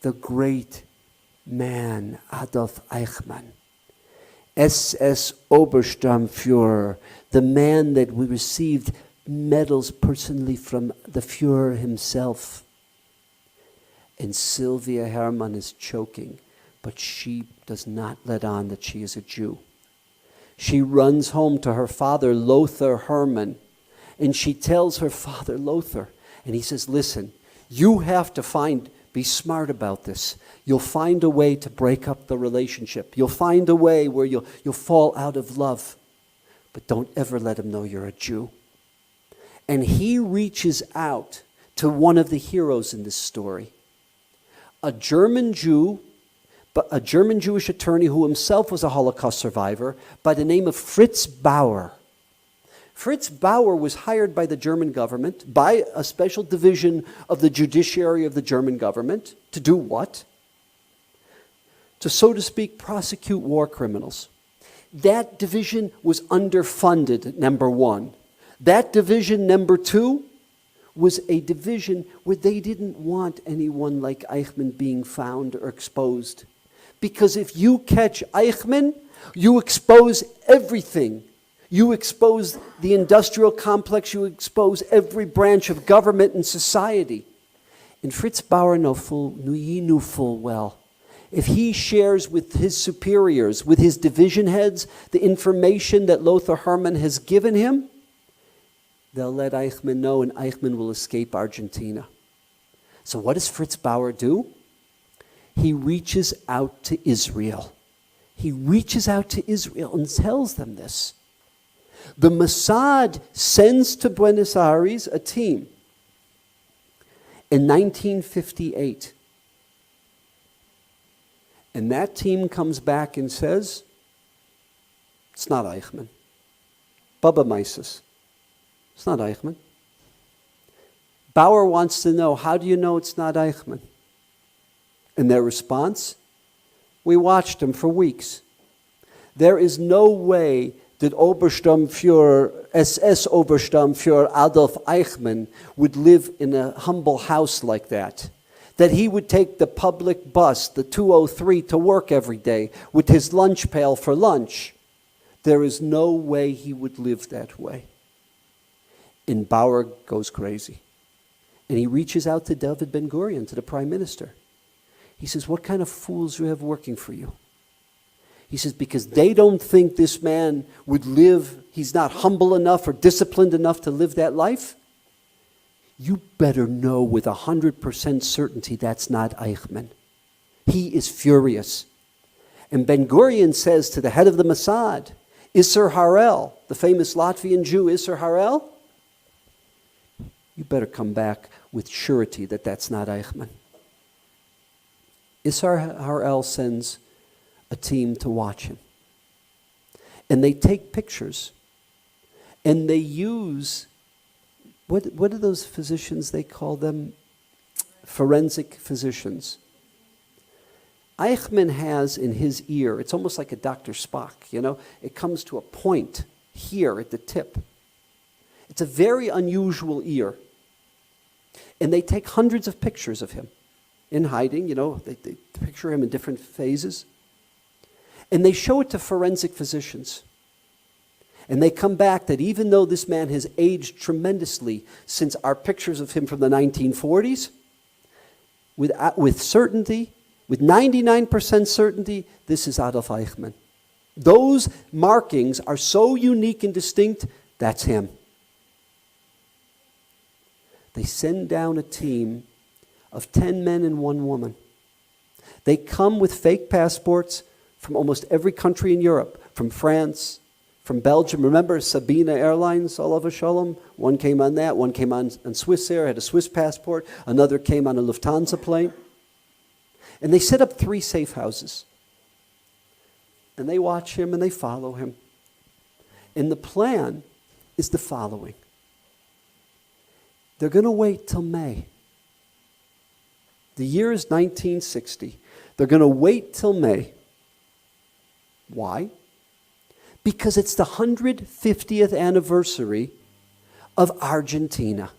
The great man, Adolf Eichmann. SS Obersturmführer, the man that we received medals personally from the Führer himself. And Sylvia Hermann is choking, but she does not let on that she is a Jew. She runs home to her father, Lothar Hermann, and she tells her father, Lothar, and he says, listen, you have to be smart about this. You'll find a way to break up the relationship. You'll find a way where you'll fall out of love. But don't ever let him know you're a Jew. And he reaches out to one of the heroes in this story. A German Jew, but a German Jewish attorney who himself was a Holocaust survivor by the name of Fritz Bauer. Fritz Bauer was hired by the German government, by a special division of the judiciary of the German government, to do what? To, so to speak, prosecute war criminals. That division was underfunded, number one. That division, number two, was a division where they didn't want anyone like Eichmann being found or exposed. Because if you catch Eichmann, you expose everything. You expose the industrial complex, you expose every branch of government and society. And Fritz Bauer knew full well, if he shares with his superiors, with his division heads, the information that Lothar Hermann has given him, they'll let Eichmann know, and Eichmann will escape Argentina. So what does Fritz Bauer do? He reaches out to Israel. He reaches out to Israel and tells them this. The Mossad sends to Buenos Aires a team in 1958. And that team comes back and says, it's not Eichmann. Bubba Mises. It's not Eichmann. Bauer wants to know, how do you know it's not Eichmann? And their response? We watched him for weeks. There is no way that SS Obersturmführer Adolf Eichmann would live in a humble house like that. That he would take the public bus, the 203, to work every day with his lunch pail for lunch. There is no way he would live that way. And Bauer goes crazy. And he reaches out to David Ben-Gurion, to the prime minister. He says, what kind of fools you have working for you? He says, because they don't think this man would live, he's not humble enough or disciplined enough to live that life. You better know with 100% certainty that's not Eichmann. He is furious. And Ben-Gurion says to the head of the Mossad, Isser Harel, the famous Latvian Jew, Isser Harel, you better come back with surety that that's not Eichmann. Isser Harel sends a team to watch him. And they take pictures. And they use, what are those physicians, they call them? Forensic physicians. Eichmann has in his ear, it's almost like a Dr. Spock, you know? It comes to a point here at the tip. It's a very unusual ear. And they take hundreds of pictures of him in hiding, you know, they picture him in different phases. And they show it to forensic physicians. And they come back that even though this man has aged tremendously since our pictures of him from the 1940s, with certainty, with 99% certainty, this is Adolf Eichmann. Those markings are so unique and distinct, that's him. They send down a team of 10 men and 1 woman. They come with fake passports from almost every country in Europe, from France, from Belgium. Remember Sabina Airlines, Olav Shalom? One came on that, one came on Swiss Air, had a Swiss passport, another came on a Lufthansa plane. And they set up 3 safe houses. And they watch him and they follow him. And the plan is the following. They're going to wait till May. The year is 1960. They're going to wait till May. Why? Because it's the 150th anniversary of Argentina.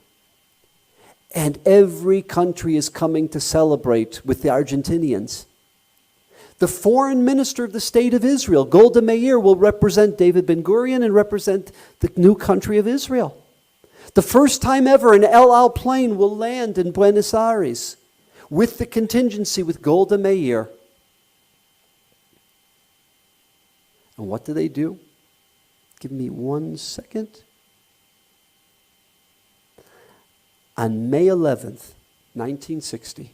And every country is coming to celebrate with the Argentinians. The foreign minister of the state of Israel, Golda Meir, will represent David Ben-Gurion and represent the new country of Israel. The first time ever an El Al plane will land in Buenos Aires with the contingency with Golda Meir. And what do? Give me 1 second. On May 11th, 1960,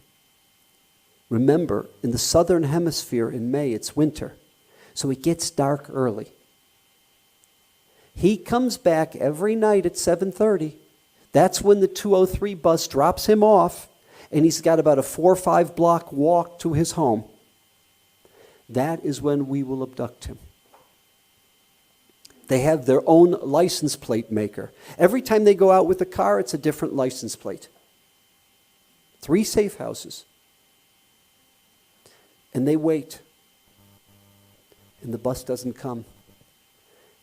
remember, in the southern hemisphere in May, it's winter, so it gets dark early. He comes back every night at 7:30. That's when the 203 bus drops him off, and he's got about a 4 or 5 block walk to his home. That is when we will abduct him. They have their own license plate maker. Every time they go out with the car, it's a different license plate. 3 safe houses. And they wait. And the bus doesn't come.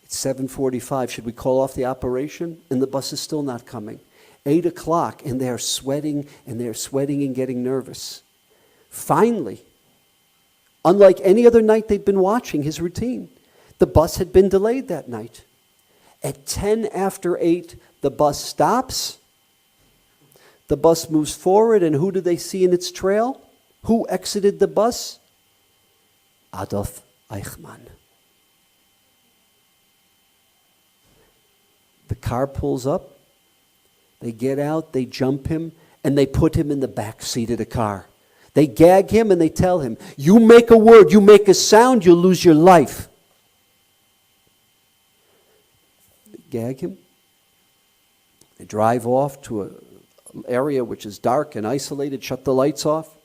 It's 7:45. Should we call off the operation? And the bus is still not coming. 8 o'clock, and they're sweating and getting nervous. Finally, unlike any other night they'd been watching his routine, the bus had been delayed that night. At 10 after 8, the bus stops. The bus moves forward, and who do they see in its trail? Who exited the bus? Adolf Eichmann. The car pulls up. They get out, they jump him, and they put him in the back seat of the car. They gag him and they tell him, you make a word, you make a sound, you'll lose your life. Gag him. They drive off to an area which is dark and isolated, shut the lights off.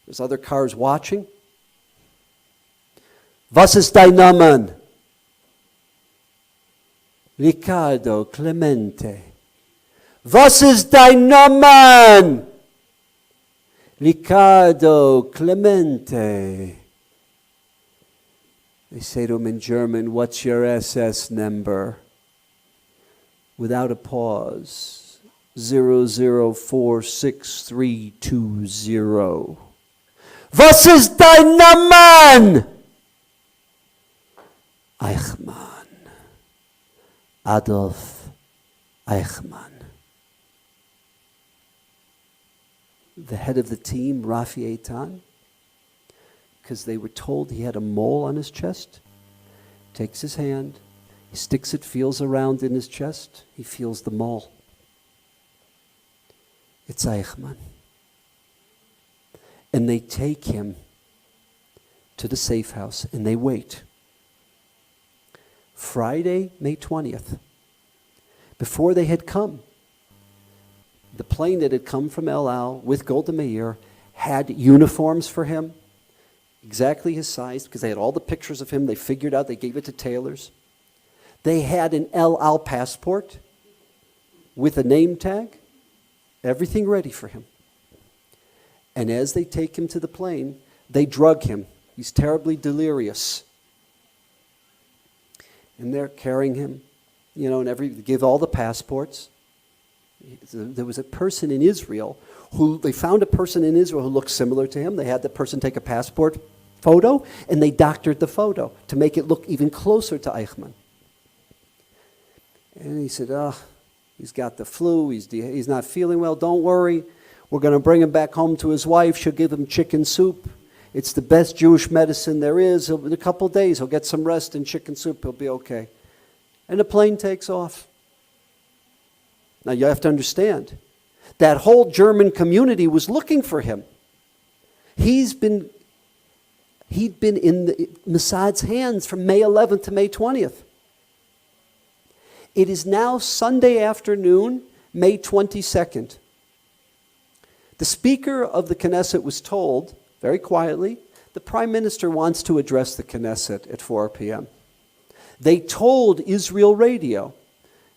There's other cars watching. Was ist dein Name? Ricardo Clemente. Was ist dein Name? Ricardo Clemente. They say to him in German, what's your SS number? Without a pause, 00463320. Was ist dein Name? Eichmann. Adolf Eichmann. The head of the team, Rafi Eitan, because they were told he had a mole on his chest, takes his hand, he sticks it, feels around in his chest, he feels the mole. It's Eichmann. And they take him to the safe house and they wait. Friday, May 20th, before they had come, the plane that had come from El Al with Golda Meir had uniforms for him, exactly his size, because they had all the pictures of him. They figured out, they gave it to tailors. They had an El Al passport with a name tag, everything ready for him. And as they take him to the plane, they drug him. He's terribly delirious. And they're carrying him, and give all the passports. There was a person in Israel they found a person in Israel who looked similar to him. They had the person take a passport photo, and they doctored the photo to make it look even closer to Eichmann. And he said, he's got the flu, he's not feeling well, don't worry. We're going to bring him back home to his wife. She'll give him chicken soup. It's the best Jewish medicine there is. In a couple of days, he'll get some rest and chicken soup. He'll be okay. And the plane takes off. Now, you have to understand, that whole German community was looking for him. He'd been in the Mossad's hands from May 11th to May 20th. It is now Sunday afternoon, May 22nd. The Speaker of the Knesset was told, very quietly, the Prime Minister wants to address the Knesset at 4 p.m. They told Israel Radio,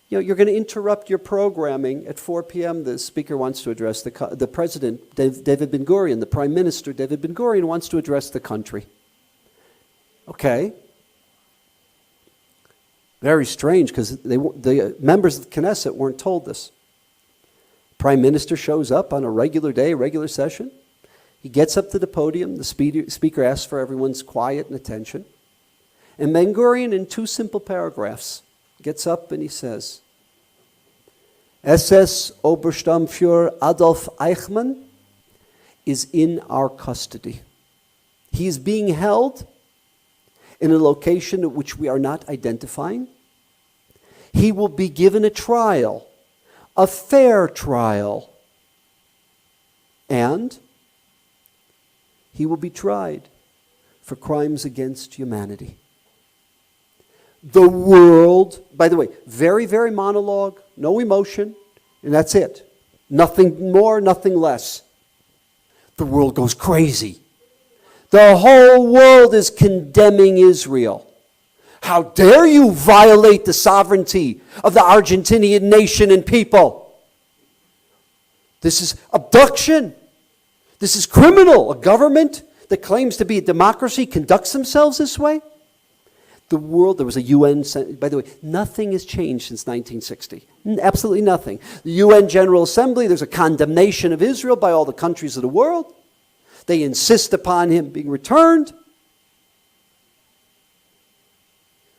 you're going to interrupt your programming at 4 p.m. The Speaker wants to address the President, David Ben-Gurion, the Prime Minister, David Ben-Gurion, wants to address the country. Okay. Very strange, because the members of the Knesset weren't told this. Prime Minister shows up on a regular day, regular session. He gets up to the podium. The speaker asks for everyone's quiet and attention. And Ben-Gurion, in 2 simple paragraphs, gets up and he says, SS Obersturmführer Adolf Eichmann is in our custody. He is being held in a location at which we are not identifying. He will be given a trial, a fair trial, and he will be tried for crimes against humanity. The world, by the way, very, very monologue, no emotion, and that's it. Nothing more, nothing less. The world goes crazy. The whole world is condemning Israel. How dare you violate the sovereignty of the Argentinian nation and people? This is abduction. This is criminal. A government that claims to be a democracy conducts themselves this way? The world, there was a UN, by the way, nothing has changed since 1960. Absolutely nothing. The UN General Assembly, there's a condemnation of Israel by all the countries of the world. They insist upon him being returned.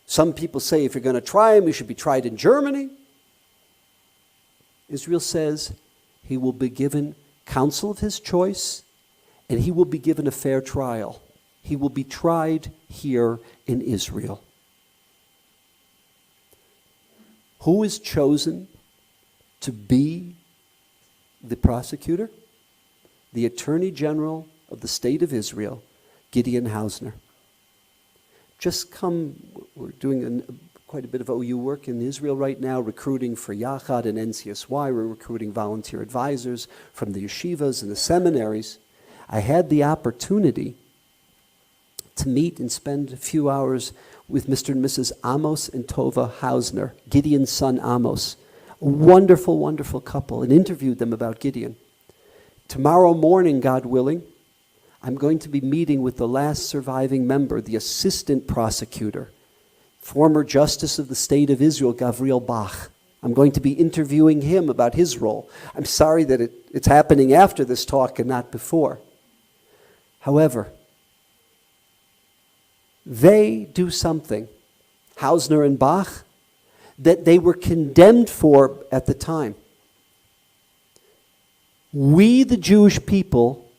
Some people say if you're going to try him, he should be tried in Germany. Israel says he will be given counsel of his choice, and he will be given a fair trial. He will be tried here in Israel. Who is chosen to be the prosecutor? The Attorney General of the State of Israel, Gideon Hausner. We're doing quite a bit of OU work in Israel right now, recruiting for Yachad and NCSY. We're recruiting volunteer advisors from the yeshivas and the seminaries. I had the opportunity to meet and spend a few hours with Mr. and Mrs. Amos and Tova Hausner, Gideon's son Amos. A wonderful, wonderful couple, and interviewed them about Gideon. Tomorrow morning, God willing, I'm going to be meeting with the last surviving member, the assistant prosecutor, former Justice of the State of Israel, Gabriel Bach. I'm going to be interviewing him about his role. I'm sorry that it's happening after this talk and not before. However, they do something, Hausner and Bach, that they were condemned for at the time. We, the Jewish people,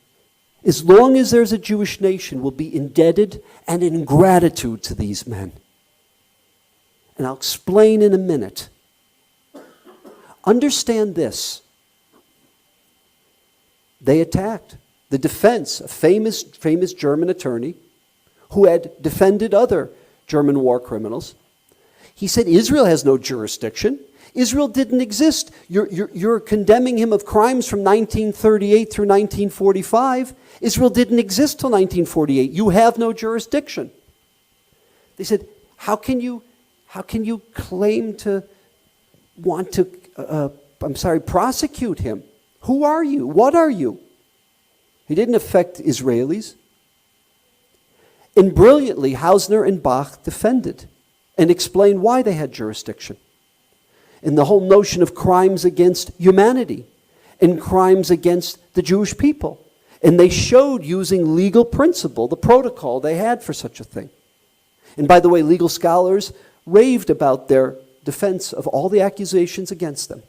as long as there's a Jewish nation, will be indebted and in gratitude to these men. And I'll explain in a minute. Understand this. They attacked. The defense, a famous German attorney who had defended other German war criminals, he said, Israel has no jurisdiction. Israel didn't exist. You're condemning him of crimes from 1938 through 1945. Israel didn't exist till 1948. You have no jurisdiction. They said, how can you claim to want to, prosecute him? Who are you? What are you? He didn't affect Israelis. And brilliantly, Hausner and Bach defended and explained why they had jurisdiction. And the whole notion of crimes against humanity and crimes against the Jewish people. And they showed using legal principle, the protocol they had for such a thing. And by the way, legal scholars raved about their defense of all the accusations against them.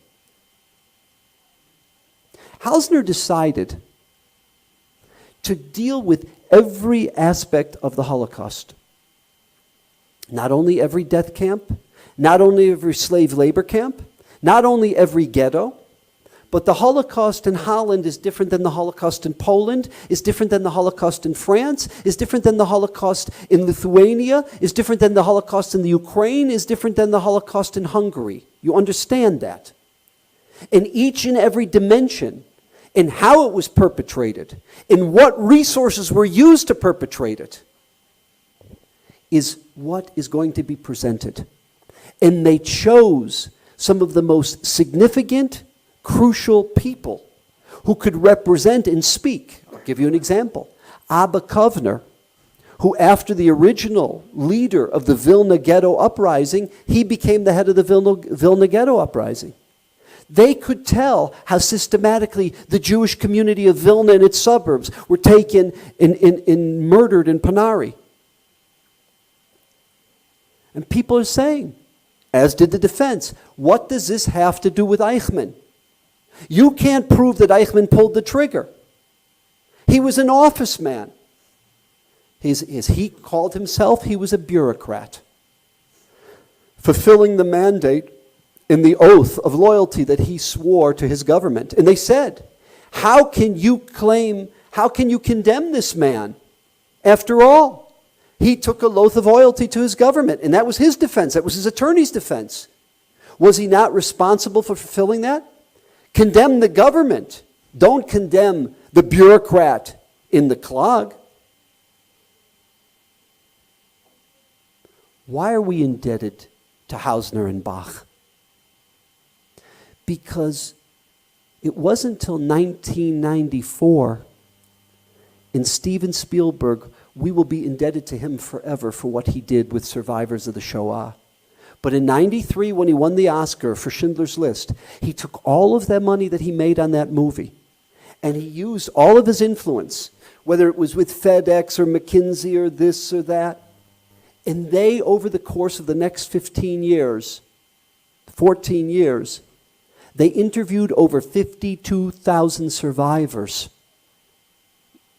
Hausner decided to deal with every aspect of the Holocaust. Not only every death camp, not only every slave labor camp, not only every ghetto, but the Holocaust in Holland is different than the Holocaust in Poland, is different than the Holocaust in France, is different than the Holocaust in Lithuania, is different than the Holocaust in the Ukraine, is different than the Holocaust in Hungary. You understand that. In each and every dimension, in how it was perpetrated, in what resources were used to perpetrate it, is what is going to be presented. And they chose some of the most significant, crucial people who could represent and speak. I'll give you an example. Abba Kovner, who after the original leader of the Vilna Ghetto Uprising, he became the head of the Vilna Ghetto Uprising. They could tell how systematically the Jewish community of Vilna and its suburbs were taken and murdered in Panari. And people are saying, as did the defense, what does this have to do with Eichmann? You can't prove that Eichmann pulled the trigger. He was an office man. As he called himself, he was a bureaucrat, fulfilling the mandate in the oath of loyalty that he swore to his government. And they said, how can you condemn this man? After all, he took an oath of loyalty to his government, and that was his defense. That was his attorney's defense. Was he not responsible for fulfilling that? Condemn the government. Don't condemn the bureaucrat in the clog. Why are we indebted to Hausner and Bach? Because it wasn't until 1994 in Steven Spielberg, we will be indebted to him forever for what he did with survivors of the Shoah. But in 93, when he won the Oscar for Schindler's List, he took all of that money that he made on that movie, and he used all of his influence, whether it was with FedEx or McKinsey or this or that, and they, over the course of the next 14 years, they interviewed over 52,000 survivors.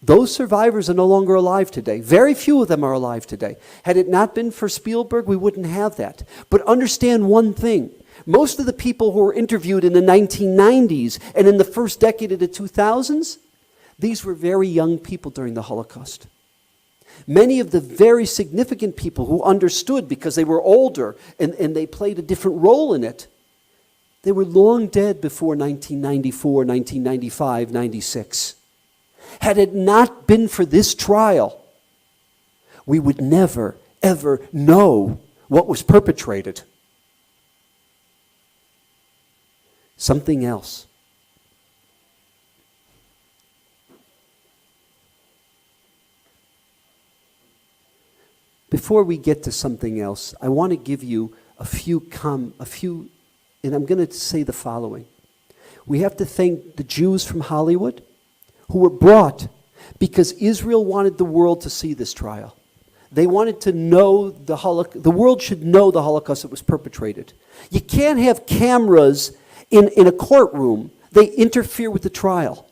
Those survivors are no longer alive today. Very few of them are alive today. Had it not been for Spielberg, we wouldn't have that. But understand one thing. Most of the people who were interviewed in the 1990s and in the first decade of the 2000s, these were very young people during the Holocaust. Many of the very significant people who understood because they were older and they played a different role in it, they were long dead before 1994, 1995, 96. Had it not been for this trial, we would never, ever know what was perpetrated. Something else. Before we get to something else, I want to give you a few, and I'm going to say the following. We have to thank the Jews from Hollywood who were brought because Israel wanted the world to see this trial. They wanted to know the Holocaust. The world should know the Holocaust that was perpetrated. You can't have cameras in a courtroom. They interfere with the trial.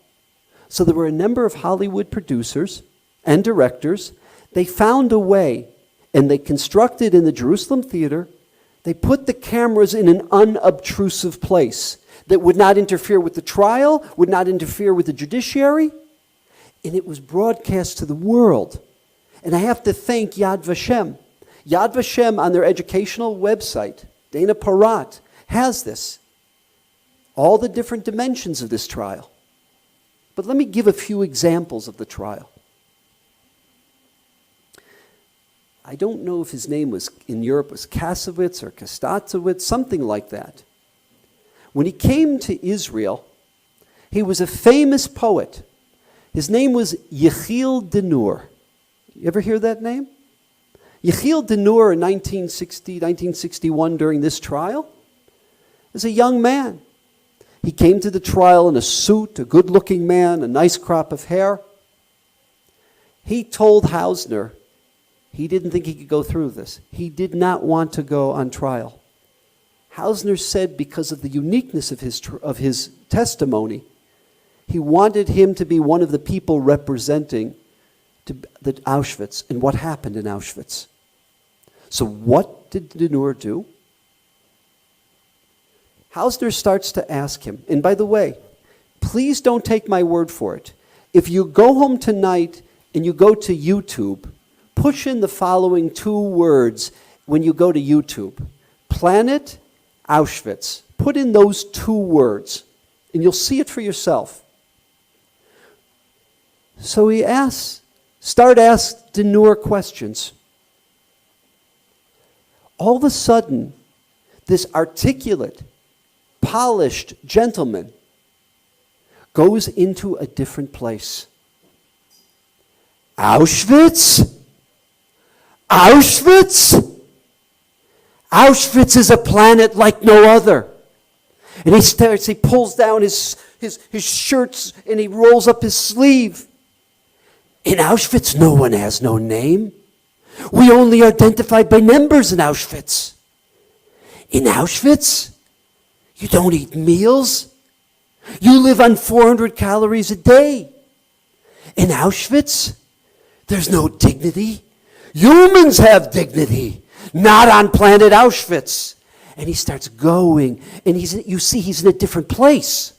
So there were a number of Hollywood producers and directors. They found a way, and they constructed in the Jerusalem theater, they put the cameras in an unobtrusive place that would not interfere with the trial, would not interfere with the judiciary, and it was broadcast to the world. And I have to thank Yad Vashem. Yad Vashem on their educational website, Dana Parat, has this. All the different dimensions of this trial. But let me give a few examples of the trial. I don't know if his name was, in Europe, was Kasowitz or Kastazowitz, something like that. When he came to Israel, he was a famous poet. His name was Yechiel Denur. You ever hear that name? Yechiel Denur in 1961 during this trial is a young man. He came to the trial in a suit, a good-looking man, a nice crop of hair. He told Hausner he didn't think he could go through this. He did not want to go on trial. Hausner said because of the uniqueness of his testimony, he wanted him to be one of the people representing the Auschwitz and what happened in Auschwitz. So what did Denur do? Hausner starts to ask him, and by the way, please don't take my word for it. If you go home tonight and you go to YouTube, push in the following 2 words when you go to YouTube. Planet Auschwitz. Put in those 2 words, and you'll see it for yourself. So he asks Denur questions. All of a sudden, this articulate, polished gentleman goes into a different place. Auschwitz? Auschwitz? Auschwitz is a planet like no other. And he pulls down his shirts and he rolls up his sleeve. In Auschwitz, no one has no name. We only identified by numbers in Auschwitz. In Auschwitz, you don't eat meals. You live on 400 calories a day. In Auschwitz, there's no dignity. Humans have dignity, not on planet Auschwitz. And he starts going, and you see he's in a different place.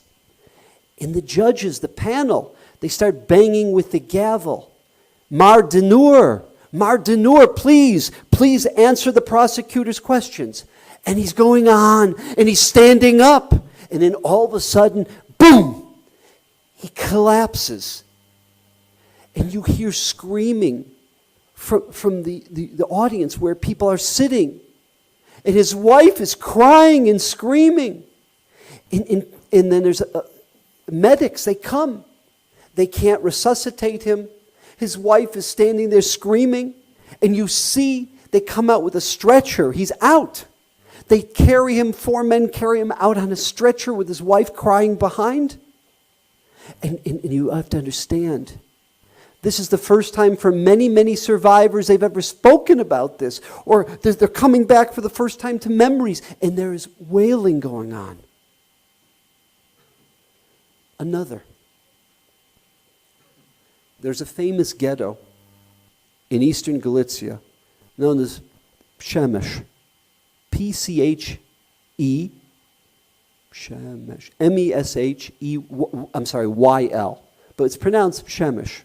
And the judges, the panel, they start banging with the gavel. Mar Denur, please answer the prosecutor's questions. And he's going on, and he's standing up. And then all of a sudden, boom, he collapses. And you hear screaming from the audience where people are sitting. And his wife is crying and screaming. And then there's medics, they come. They can't resuscitate him. His wife is standing there screaming. And you see, they come out with a stretcher. He's out. They carry him, 4 men carry him out on a stretcher with his wife crying behind. And you have to understand, this is the first time for many, many survivors they've ever spoken about this. Or they're coming back for the first time to memories. And there is wailing going on. Another. There's a famous ghetto in eastern Galicia known as Przemyśl. P-C-H-E, Przemyśl, M-E-S-H-E, I'm sorry, Y-L. But it's pronounced Przemyśl.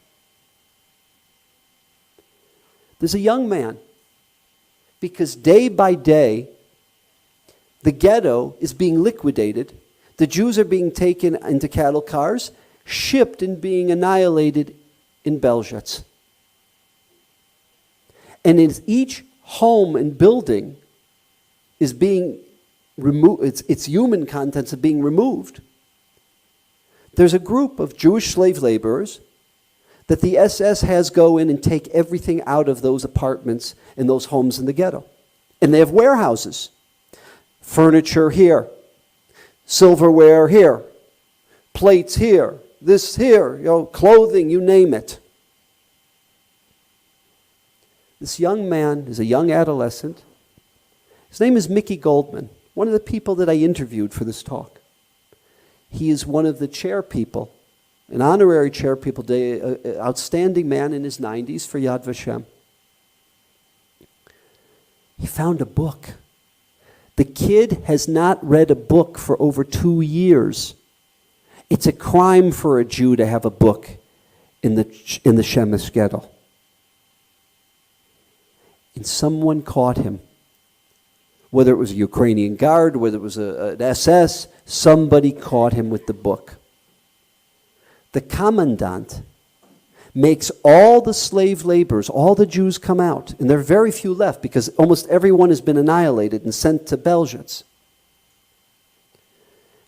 There's a young man, because day by day, the ghetto is being liquidated. The Jews are being taken into cattle cars, shipped and being annihilated in Belzec. And in each home and building is being removed, its human contents are being removed. There's a group of Jewish slave laborers that the SS has go in and take everything out of those apartments and those homes in the ghetto. And they have warehouses. Furniture here, silverware here, plates here, this here, clothing, you name it. This young man is a young adolescent. His name is Mickey Goldman, one of the people that I interviewed for this talk. He is one of the chair people, an honorary chair people, outstanding man in his 90s for Yad Vashem. He found a book. The kid has not read a book for over 2 years. It's a crime for a Jew to have a book in the Shemesh ghetto. And someone caught him. Whether it was a Ukrainian guard, whether it was an SS, somebody caught him with the book. The commandant makes all the slave laborers, all the Jews come out, and there are very few left because almost everyone has been annihilated and sent to Belzec.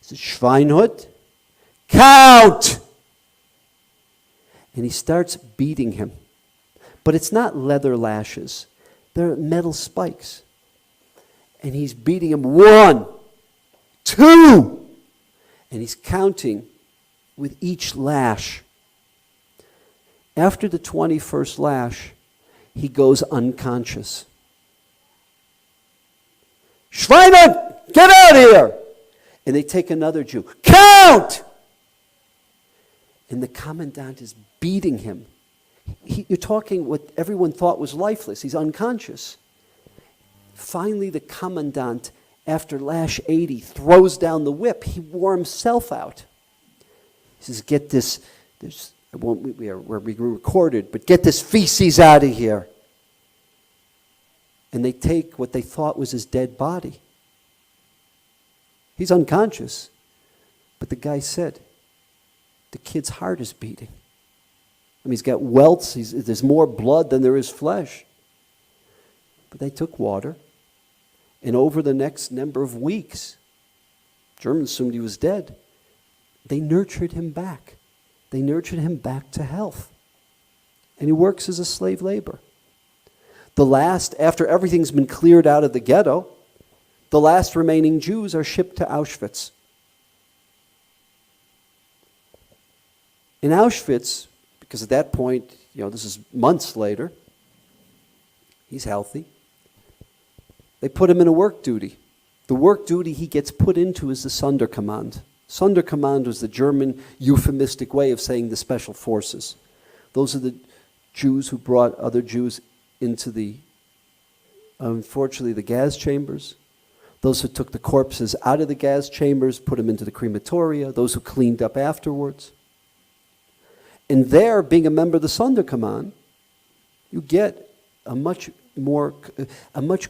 He says, Schweinhut, count! And he starts beating him. But it's not leather lashes. They're metal spikes. And he's beating him 1, 2, and he's counting with each lash. After the 21st lash, he goes unconscious. Schweine, get out of here! And they take another Jew. Count! And the commandant is beating him. You're talking what everyone thought was lifeless. He's unconscious. Finally, the commandant, after lash 80, throws down the whip. He wore himself out. He says, get this, we're being recorded, but get this feces out of here. And they take what they thought was his dead body. He's unconscious. But the guy said, the kid's heart is beating. I mean, he's got welts. There's more blood than there is flesh. But they took water. And over the next number of weeks, Germans assumed he was dead. They nurtured him back. They nurtured him back to health. And he works as a slave laborer. The last, after everything's been cleared out of the ghetto, the last remaining Jews are shipped to Auschwitz. In Auschwitz, because at that point, this is months later, he's healthy. They put him in a work duty. The work duty he gets put into is the Sonderkommand. Sonderkommand was the German euphemistic way of saying the special forces. Those are the Jews who brought other Jews into unfortunately, the gas chambers. Those who took the corpses out of the gas chambers, put them into the crematoria. Those who cleaned up afterwards. And there, being a member of the Sonderkommand, you get a much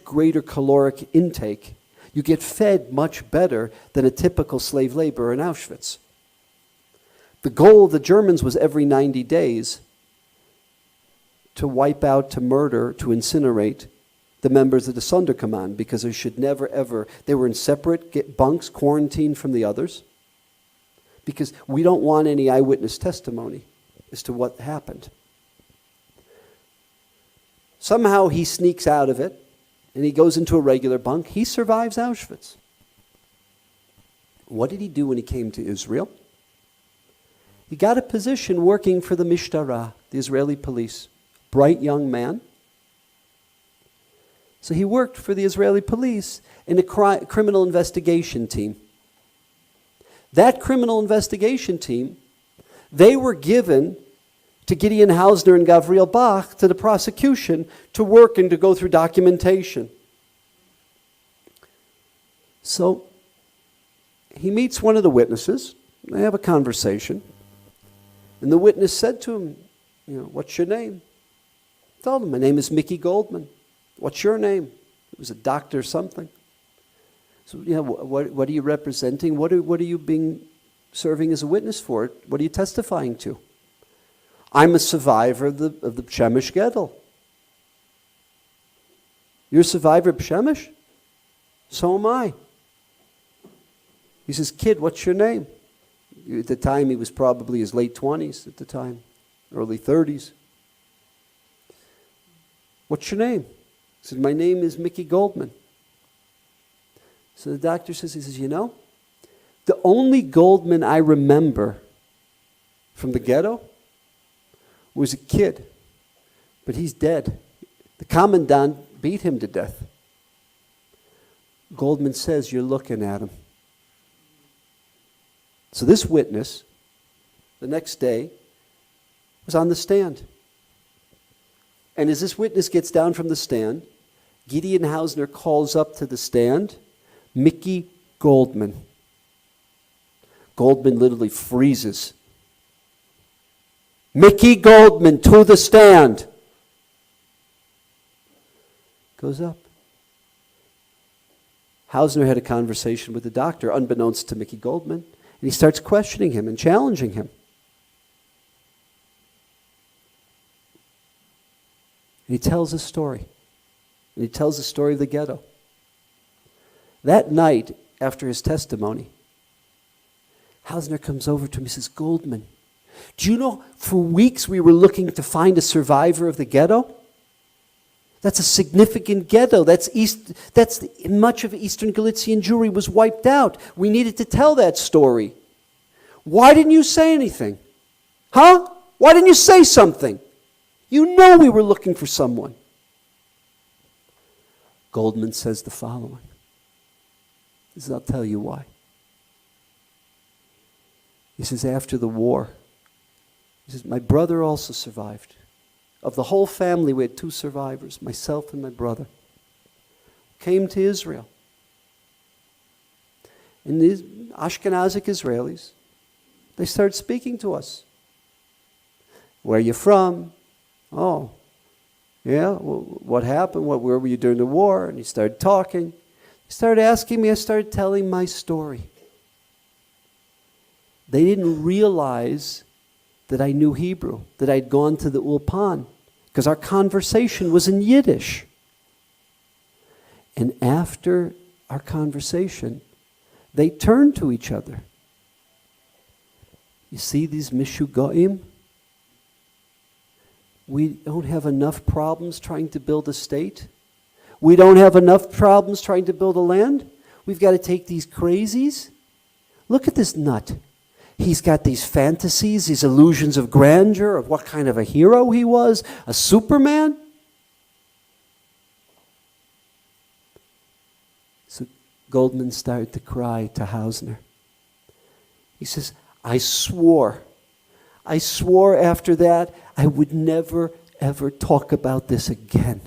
greater caloric intake. You get fed much better than a typical slave laborer in Auschwitz. The goal of the Germans was every 90 days to wipe out, to murder, to incinerate the members of the Sonderkommand, because they should never ever, they were in separate bunks, quarantined from the others, because we don't want any eyewitness testimony as to what happened. Somehow he sneaks out of it, and he goes into a regular bunk. He survives Auschwitz. What did he do when he came to Israel? He got a position working for the Mishtara, the Israeli police. Bright young man. So he worked for the Israeli police in a criminal investigation team. That criminal investigation team, they were given to Gideon Hausner and Gavriel Bach, to the prosecution, to work and to go through documentation. So he meets one of the witnesses. They have a conversation. And the witness said to him, what's your name? He told him, my name is Mickey Goldman. What's your name? It was a doctor something. So, what are you representing? What are you serving as a witness for? What are you testifying to? I'm a survivor of the Shemesh Ghetto. You're a survivor of Shemesh? So am I. He says, kid, what's your name? At the time, he was probably his late 20s at the time. early 30s. What's your name? He said, my name is Mickey Goldman. So the doctor says, you know, the only Goldman I remember from the ghetto was a kid, but he's dead. The commandant beat him to death. Goldman says, you're looking at him. So this witness, the next day, was on the stand. And as this witness gets down from the stand, Gideon Hausner calls up to the stand, Mickey Goldman. Goldman literally freezes. Mickey Goldman to the stand. Goes up. Hausner had a conversation with the doctor, unbeknownst to Mickey Goldman, and he starts questioning him and challenging him. And he tells a story. And he tells the story of the ghetto. That night, after his testimony, Hausner comes over to him and says, Goldman, do you know, for weeks we were looking to find a survivor of the ghetto? That's a significant ghetto. That's much of Eastern Galicia and Jewry was wiped out. We needed to tell that story. Why didn't you say anything? Huh? Why didn't you say something? You know we were looking for someone. Goldman says the following. I'll tell you why. He says, after the war, he says, my brother also survived. Of the whole family, we had 2 survivors, myself and my brother. Came to Israel. And these Ashkenazic Israelis, they started speaking to us. Where are you from? Oh, yeah, well, what happened? Where were you during the war? And he started talking. He started asking me, I started telling my story. They didn't realize that I knew Hebrew, that I'd gone to the Ulpan, because our conversation was in Yiddish. And after our conversation, they turned to each other. You see these Mishugoim? We don't have enough problems trying to build a state. We don't have enough problems trying to build a land. We've got to take these crazies. Look at this nut. He's got these fantasies, these illusions of grandeur, of what kind of a hero he was, a Superman. So Goldman started to cry to Hausner. He says, I swore after that I would never, ever talk about this again.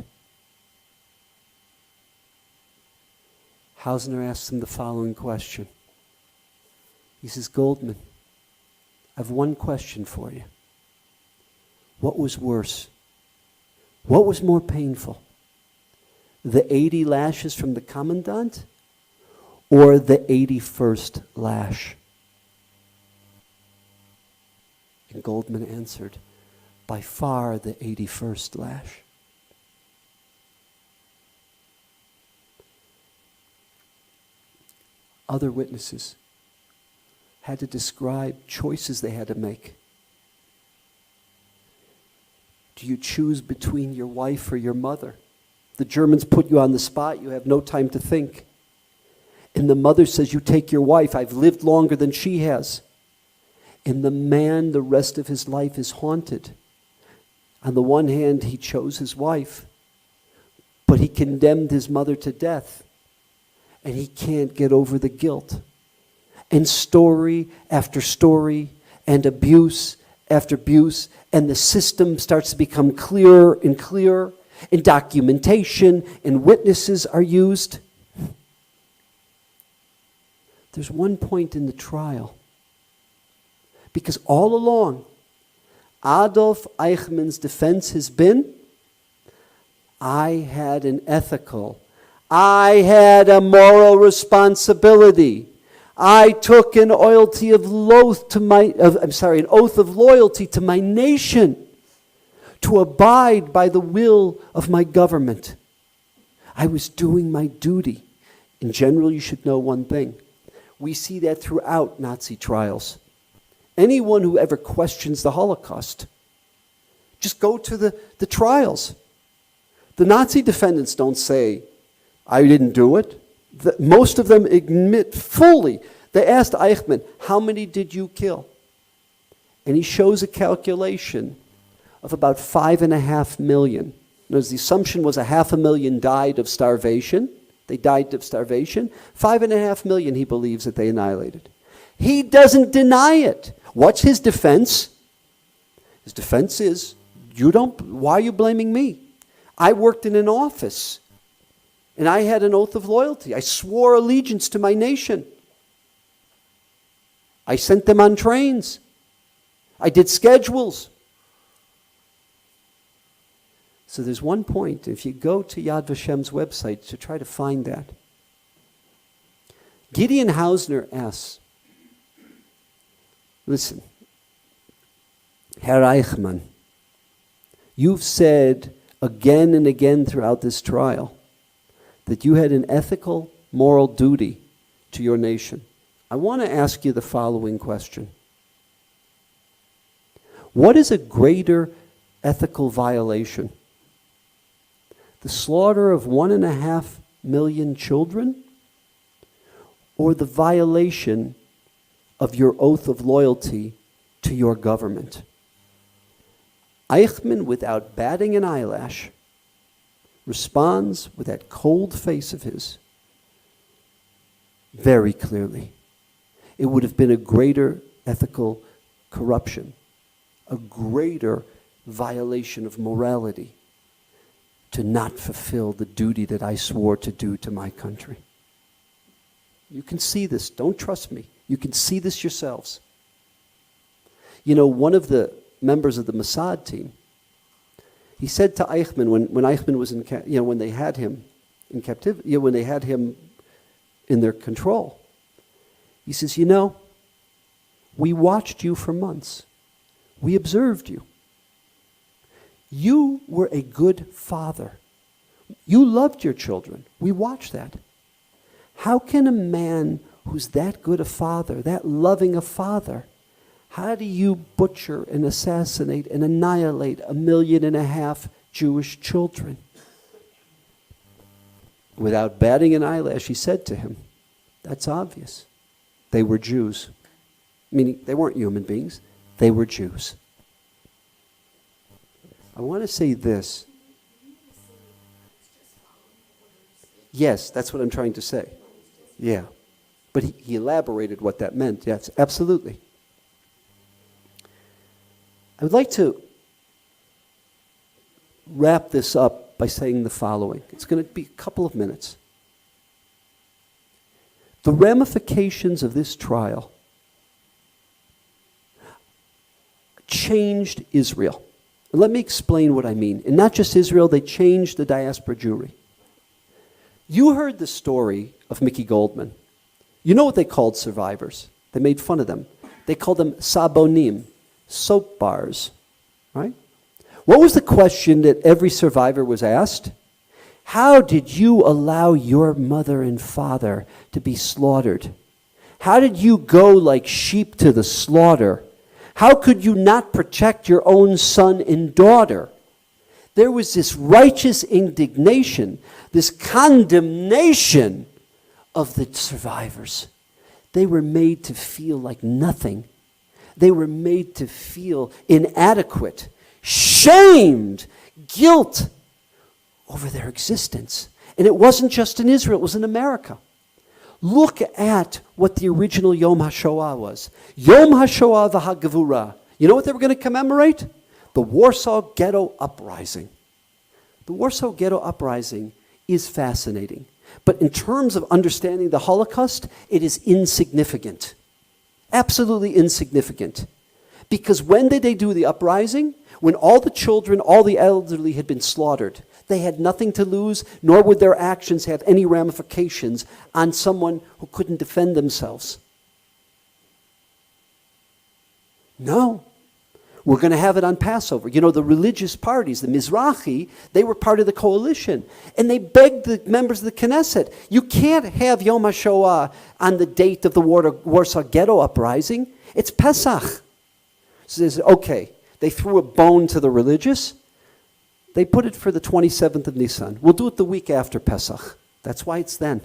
Hausner asks him the following question. He says, Goldman, I have one question for you. What was worse? What was more painful? The 80 lashes from the commandant or the 81st lash? And Goldman answered, by far the 81st lash. Other witnesses had to describe choices they had to make. Do you choose between your wife or your mother? The Germans put you on the spot, you have no time to think. And the mother says, you take your wife, I've lived longer than she has. And the man, the rest of his life is haunted. On the one hand, he chose his wife, but he condemned his mother to death. And he can't get over the guilt. And story after story, and abuse after abuse, and the system starts to become clearer and clearer, and documentation and witnesses are used. There's one point in the trial, because all along, Adolf Eichmann's defense has been, I had an ethical, I had a moral responsibility. I took an oath of loyalty to my nation, to abide by the will of my government. I was doing my duty. In general, you should know one thing. We see that throughout Nazi trials. Anyone who ever questions the Holocaust Just go to the trials. The Nazi defendants don't say, I didn't do it. Most of them admit fully. They asked Eichmann, how many did you kill? And he shows a calculation of about 5.5 million. Notice the assumption was 500,000 died of starvation. They died of starvation. 5.5 million he believes that they annihilated. He doesn't deny it. What's his defense? His defense is, why are you blaming me? I worked in an office and I had an oath of loyalty. I swore allegiance to my nation. I sent them on trains. I did schedules. So there's one point, if you go to Yad Vashem's website to try to find that. Gideon Hausner asks, listen, Herr Eichmann, you've said again and again throughout this trial that you had an ethical, moral duty to your nation. I want to ask you the following question. What is a greater ethical violation? The slaughter of 1.5 million children, or the violation of your oath of loyalty to your government? Eichmann, without batting an eyelash, responds with that cold face of his very clearly. It would have been a greater ethical corruption, a greater violation of morality to not fulfill the duty that I swore to do to my country. You can see this. Don't trust me. You can see this yourselves. You know, one of the members of the Mossad team, he said to Eichmann when Eichmann was when they had him in captivity, when they had him in their control, he says, we watched you for months. We observed you. You were a good father. You loved your children. We watched that. How can a man who's that good a father, that loving a father, how do you butcher and assassinate and annihilate 1.5 million Jewish children? Without batting an eyelash, he said to him, that's obvious. They were Jews. Meaning they weren't human beings. They were Jews. I want to say this. Yes, that's what I'm trying to say. Yeah. But he elaborated what that meant. Yes, absolutely. I would like to wrap this up by saying the following. It's going to be a couple of minutes. The ramifications of this trial changed Israel. And let me explain what I mean. And not just Israel, they changed the diaspora Jewry. You heard the story of Mickey Goldman. You know what they called survivors. They made fun of them. They called them sabonim, soap bars, right? What was the question that every survivor was asked? How did you allow your mother and father to be slaughtered? How did you go like sheep to the slaughter? How could you not protect your own son and daughter? There was this righteous indignation, this condemnation of the survivors. They were made to feel like nothing. They were made to feel inadequate, shamed, guilt over their existence. And it wasn't just in Israel, it was in America. Look at what the original Yom HaShoah was. Yom HaShoah v'Hagavura. You know what they were going to commemorate? The Warsaw Ghetto Uprising. The Warsaw Ghetto Uprising is fascinating. But in terms of understanding the Holocaust, it is insignificant. Absolutely insignificant. Because when did they do the uprising? When all the children, all the elderly had been slaughtered. They had nothing to lose, nor would their actions have any ramifications on someone who couldn't defend themselves. No. We're going to have it on Passover. You know, the religious parties, the Mizrahi, they were part of the coalition. And they begged the members of the Knesset, you can't have Yom HaShoah on the date of the Warsaw Ghetto Uprising. It's Pesach. So they said, okay, They threw a bone to the religious. They put it for the 27th of Nisan. We'll do it the week after Pesach. That's why it's then.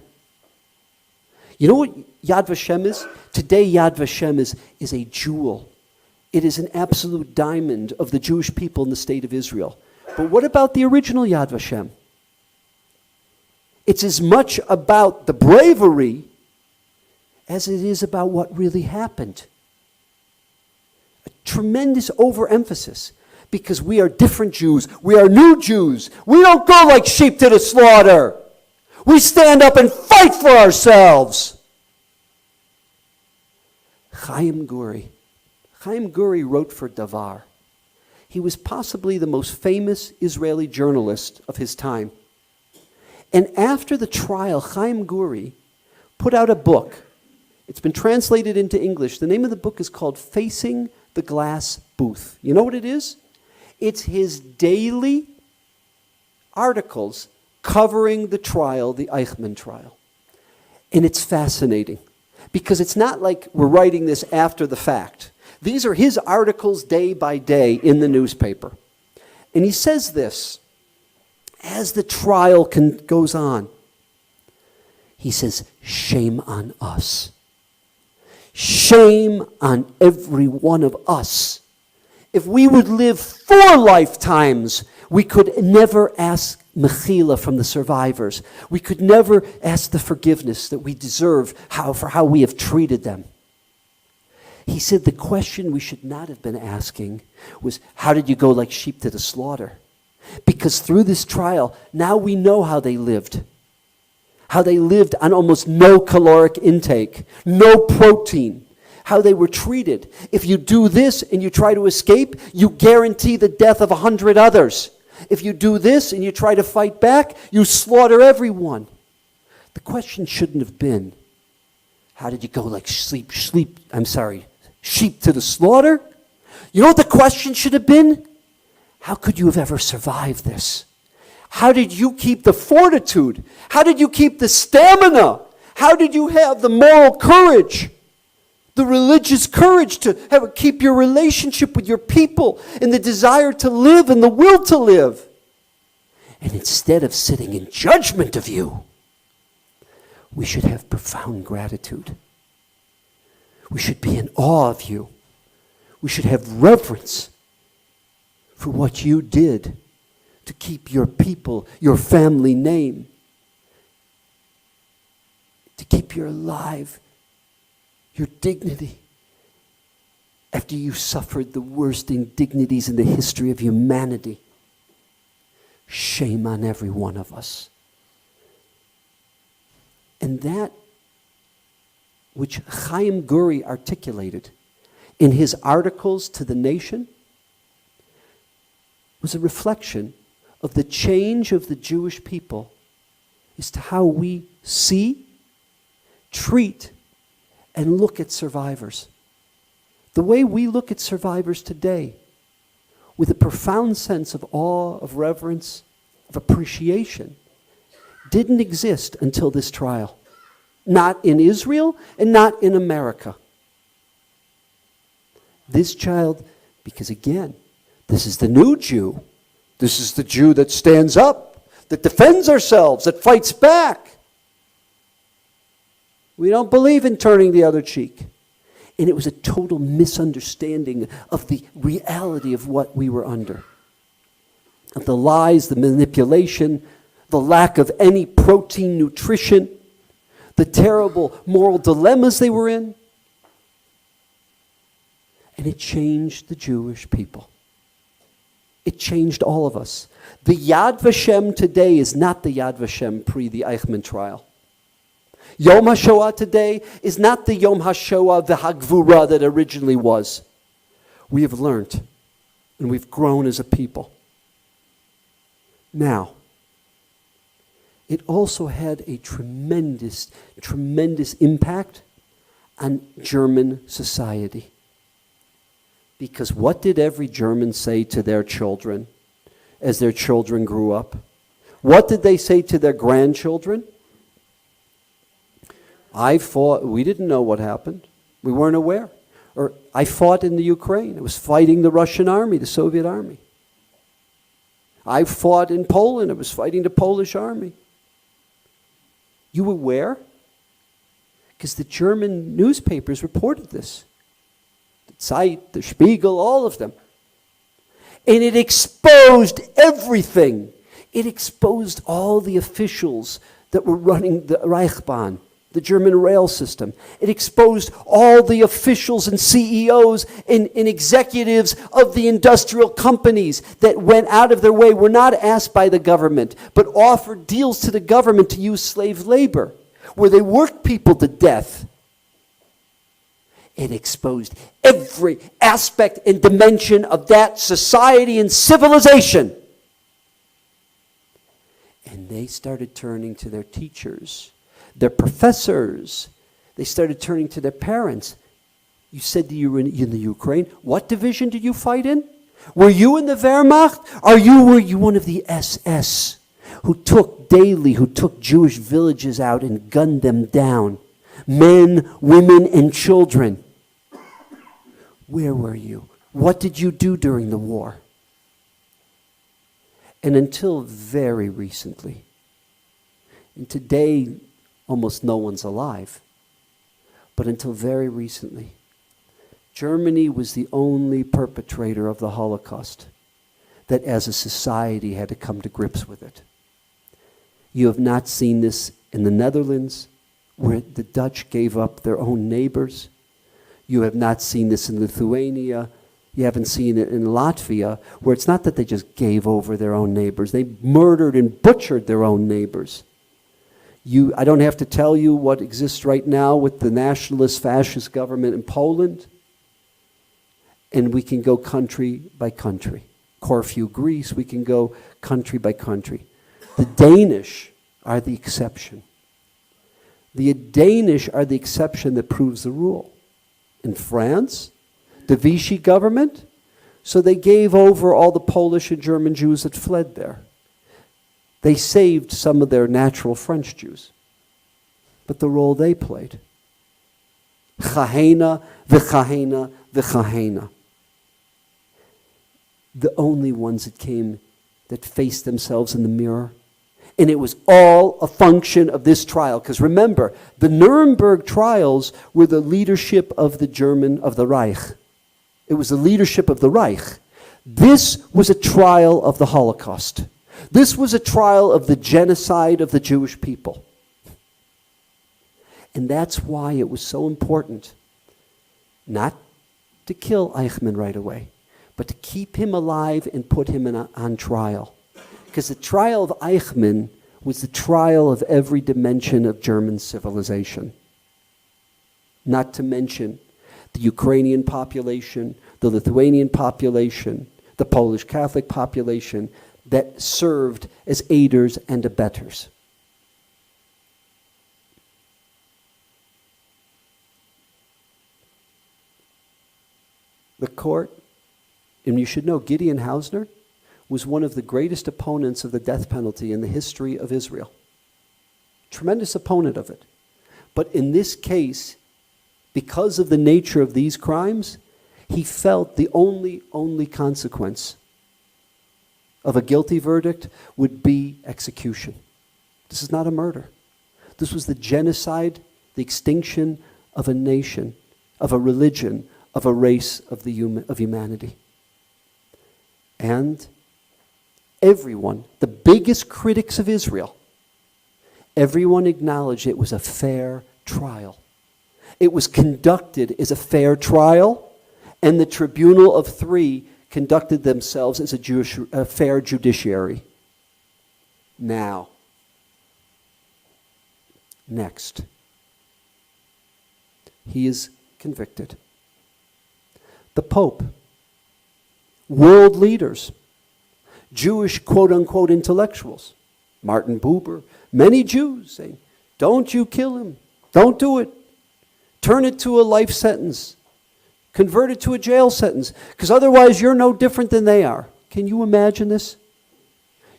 You know what Yad Vashem is? Today Yad Vashem is a jewel. It is an absolute diamond of the Jewish people in the state of Israel. But what about the original Yad Vashem? It's as much about the bravery as it is about what really happened. A tremendous overemphasis, because we are different Jews. We are new Jews. We don't go like sheep to the slaughter. We stand up and fight for ourselves. Chaim Guri wrote for Davar. He was possibly the most famous Israeli journalist of his time. And after the trial, Chaim Guri put out a book. It's been translated into English. The name of the book is called Facing the Glass Booth. You know what it is? It's his daily articles covering the trial, the Eichmann trial. And it's fascinating, because it's not like we're writing this after the fact. These are his articles day by day in the newspaper. And he says this, as the trial goes on, he says, shame on us. Shame on every one of us. If we would live 4 lifetimes, we could never ask mechila from the survivors. We could never ask the forgiveness that we deserve for how we have treated them. He said the question we should not have been asking was, how did you go like sheep to the slaughter? Because through this trial, now we know how they lived. How they lived on almost no caloric intake, no protein. How they were treated. If you do this and you try to escape, you guarantee the death of 100 others. If you do this and you try to fight back, you slaughter everyone. The question shouldn't have been, how did you go like sheep to the slaughter? You know what the question should have been? How could you have ever survived this? How did you keep the fortitude? How did you keep the stamina? How did you have the moral courage? The religious courage to keep your relationship with your people and the desire to live and the will to live. And instead of sitting in judgment of you, we should have profound gratitude. We should be in awe of you. We should have reverence for what you did to keep your people, your family name, to keep you alive, your dignity, after you suffered the worst indignities in the history of humanity. Shame on every one of us. And that which Chaim Guri articulated in his articles to the nation was a reflection of the change of the Jewish people as to how we see, treat, and look at survivors. The way we look at survivors today, with a profound sense of awe, of reverence, of appreciation, didn't exist until this trial. Not in Israel and not in America. This child, because again, this is the new Jew. This is the Jew that stands up, that defends ourselves, that fights back. We don't believe in turning the other cheek. And it was a total misunderstanding of the reality of what we were under. Of the lies, the manipulation, the lack of any protein nutrition, the terrible moral dilemmas they were in. And it changed the Jewish people. It changed all of us. The Yad Vashem today is not the Yad Vashem pre the Eichmann trial. Yom HaShoah today is not the Yom HaShoah, the Hagvura that originally was. We have learned and we've grown as a people. Now, it also had a tremendous, tremendous impact on German society. Because what did every German say to their children as their children grew up? What did they say to their grandchildren? We didn't know what happened. We weren't aware. Or I fought in the Ukraine. I was fighting the Russian army, the Soviet army. I fought in Poland. I was fighting the Polish army. You aware? Because the German newspapers reported this. The Zeit, the Spiegel, all of them. And it exposed everything. It exposed all the officials that were running the Reichsbahn, the German rail system. It exposed all the officials and CEOs and executives of the industrial companies that went out of their way, were not asked by the government, but offered deals to the government to use slave labor, where they worked people to death. It exposed every aspect and dimension of that society and civilization. And they started turning to their teachers, their professors. They started turning to their parents. You said that you were in the Ukraine. What division did you fight in? Were you in the Wehrmacht? Were you one of the SS who took Jewish villages out and gunned them down? Men, women, and children. Where were you? What did you do during the war? And until very recently, and today almost no one's alive, but until very recently, Germany was the only perpetrator of the Holocaust that as a society had to come to grips with it. You have not seen this in the Netherlands, where the Dutch gave up their own neighbors. You have not seen this in Lithuania. You haven't seen it in Latvia, where it's not that they just gave over their own neighbors. They murdered and butchered their own neighbors. I don't have to tell you what exists right now with the nationalist fascist government in Poland. And we can go country by country. Corfu, Greece, we can go country by country. The Danish are the exception. The Danish are the exception that proves the rule. In France, the Vichy government, so they gave over all the Polish and German Jews that fled there. They saved some of their natural French Jews. But the role they played. Chahena, v'chahena, v'chahena. The only ones that faced themselves in the mirror. And it was all a function of this trial. Because remember, the Nuremberg trials were the leadership of the Reich. It was the leadership of the Reich. This was a trial of the Holocaust. This was a trial of the genocide of the Jewish people. And that's why it was so important not to kill Eichmann right away, but to keep him alive and put him on trial. Because the trial of Eichmann was the trial of every dimension of German civilization. Not to mention the Ukrainian population, the Lithuanian population, the Polish Catholic population that served as aiders and abettors. The court, and you should know Gideon Hausner, was one of the greatest opponents of the death penalty in the history of Israel. Tremendous opponent of it. But in this case, because of the nature of these crimes, he felt the only consequence of a guilty verdict would be execution. This is not a murder. This was the genocide, the extinction of a nation, of a religion, of a race of humanity. And everyone, the biggest critics of Israel, everyone acknowledged it was a fair trial. It was conducted as a fair trial, and the tribunal of three conducted themselves as a fair judiciary. Now, next, he is convicted. The Pope, world leaders, Jewish quote-unquote intellectuals, Martin Buber, many Jews saying, don't you kill him, don't do it, turn it to a life sentence, convert it to a jail sentence, because otherwise you're no different than they are. Can you imagine this?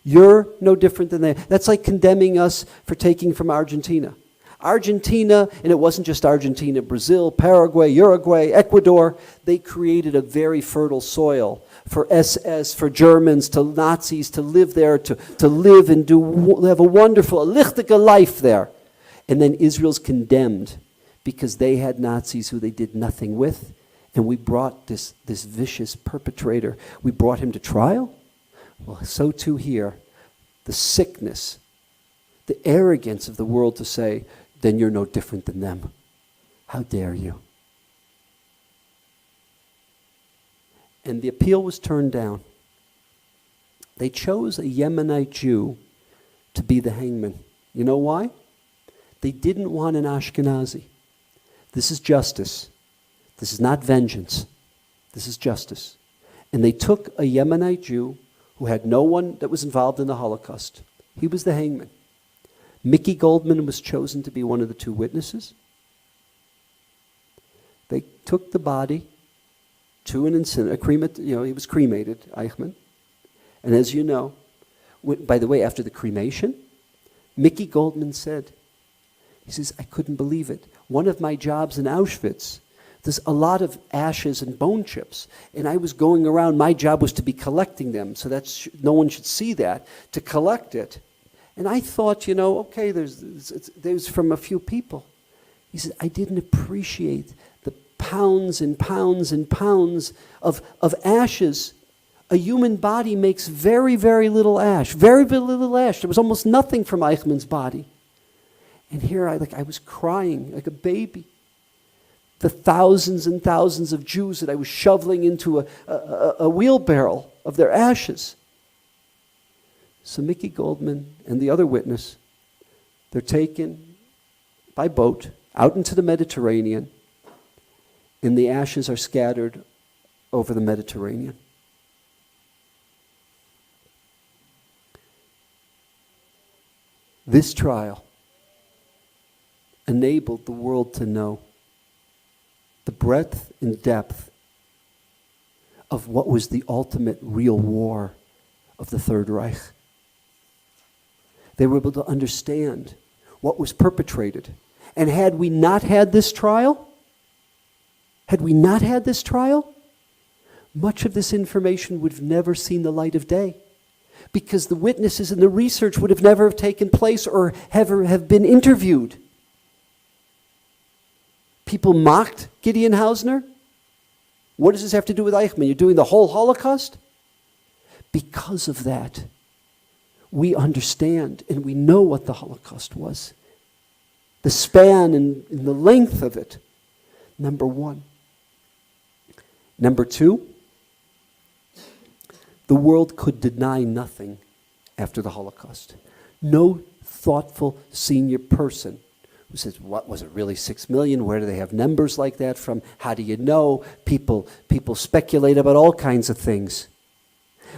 You're no different than they are. That's like condemning us for taking from Argentina. Argentina, and it wasn't just Argentina, Brazil, Paraguay, Uruguay, Ecuador, they created a very fertile soil for SS, for Germans, to Nazis to live there, to live and have a wonderful, lichtige life there. And then Israel's condemned because they had Nazis who they did nothing with. And we brought this vicious perpetrator, we brought him to trial. Well, so too here, the sickness, the arrogance of the world to say, then you're no different than them. How dare you? And the appeal was turned down. They chose a Yemenite Jew to be the hangman. You know why? They didn't want an Ashkenazi. This is justice. This is not vengeance. This is justice. And they took a Yemenite Jew who had no one that was involved in the Holocaust. He was the hangman. Mickey Goldman was chosen to be one of the two witnesses. They took the body to an incinerator, he was cremated, Eichmann. And as you know, by the way, after the cremation, Mickey Goldman said, he says, I couldn't believe it. One of my jobs in Auschwitz, there's a lot of ashes and bone chips, and I was going around, my job was to be collecting them, so no one should see that, to collect it. And I thought, okay, there's from a few people. He said, I didn't appreciate the pounds and pounds and pounds of ashes. A human body makes very, very little ash, very, very little ash. There was almost nothing from Eichmann's body. And here I was crying like a baby. The thousands and thousands of Jews that I was shoveling into a wheelbarrow of their ashes. So Mickey Goldman and the other witness, they're taken by boat out into the Mediterranean, and the ashes are scattered over the Mediterranean. This trial enabled the world to know the breadth and depth of what was the ultimate real war of the Third Reich. They were able to understand what was perpetrated. And had we not had this trial, much of this information would have never seen the light of day, because the witnesses and the research would have never taken place or ever have been interviewed. People mocked Gideon Hausner. What does this have to do with Eichmann? You're doing the whole Holocaust? Because of that, we understand and we know what the Holocaust was. The span and the length of it, number one. Number two, the world could deny nothing after the Holocaust. No thoughtful senior person who says, what, was it really 6 million? Where do they have numbers like that from? How do you know? People speculate about all kinds of things.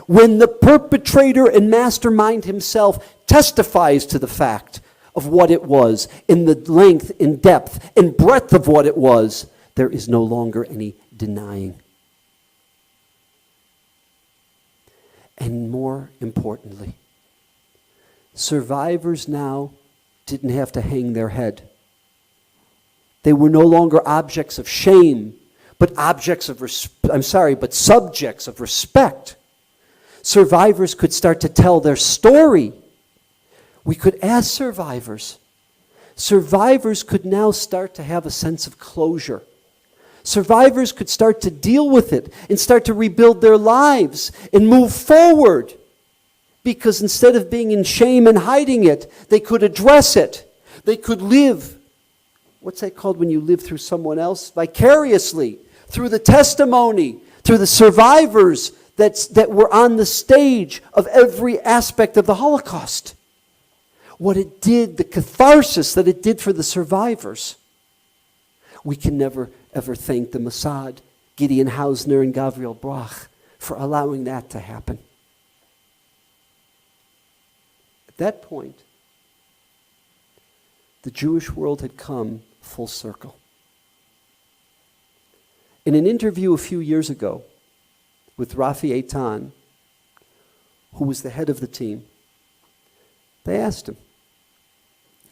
When the perpetrator and mastermind himself testifies to the fact of what it was, in the length, in depth, and breadth of what it was, there is no longer any denying. And more importantly, survivors now didn't have to hang their head. They were no longer objects of shame, but subjects of respect. Survivors could start to tell their story. We could ask survivors. Survivors could now start to have a sense of closure. Survivors could start to deal with it and start to rebuild their lives and move forward. Because instead of being in shame and hiding it, they could address it. They could live. What's that called when you live through someone else? Vicariously, through the testimony, through the survivors that were on the stage of every aspect of the Holocaust. What it did, the catharsis that it did for the survivors. We can never, ever thank the Mossad, Gideon Hausner and Gabriel Brach for allowing that to happen. At that point, the Jewish world had come full circle. In an interview a few years ago with Rafi Eitan, who was the head of the team, they asked him.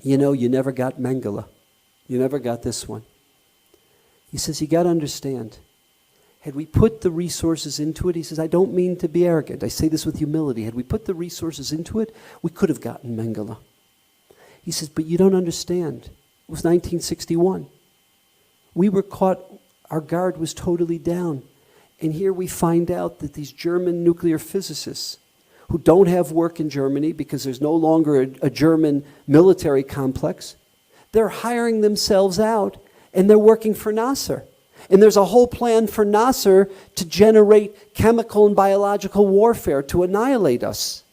you know, you never got Mengele. You never got this one. He says, you got to understand, had we put the resources into it, he says, I don't mean to be arrogant. I say this with humility. Had we put the resources into it, we could have gotten Mengele. He says, but you don't understand. It was 1961. We were caught, our guard was totally down. And here we find out that these German nuclear physicists, who don't have work in Germany because there's no longer a German military complex, they're hiring themselves out and they're working for Nasser. And there's a whole plan for Nasser to generate chemical and biological warfare to annihilate us.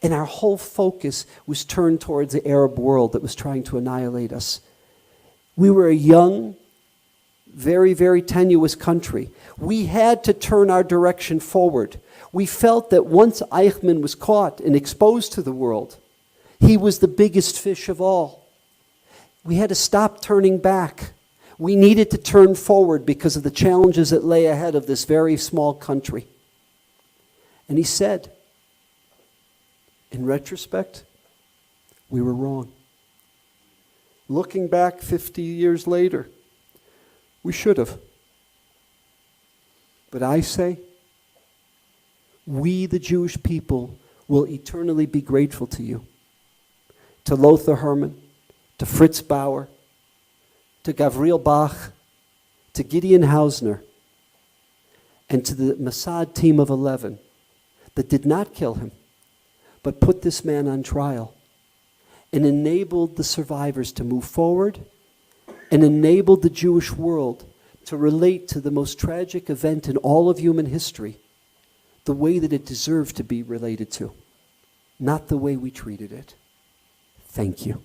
And our whole focus was turned towards the Arab world that was trying to annihilate us. We were a young, very, very tenuous country. We had to turn our direction forward. We felt that once Eichmann was caught and exposed to the world, he was the biggest fish of all. We had to stop turning back. We needed to turn forward because of the challenges that lay ahead of this very small country. And he said, in retrospect, we were wrong. Looking back 50 years later, we should have. But I say, we, the Jewish people, will eternally be grateful to you. To Lothar Herman, to Fritz Bauer, to Gavriel Bach, to Gideon Hausner, and to the Mossad team of 11 that did not kill him, but put this man on trial and enabled the survivors to move forward and enabled the Jewish world to relate to the most tragic event in all of human history the way that it deserved to be related to, not the way we treated it. Thank you.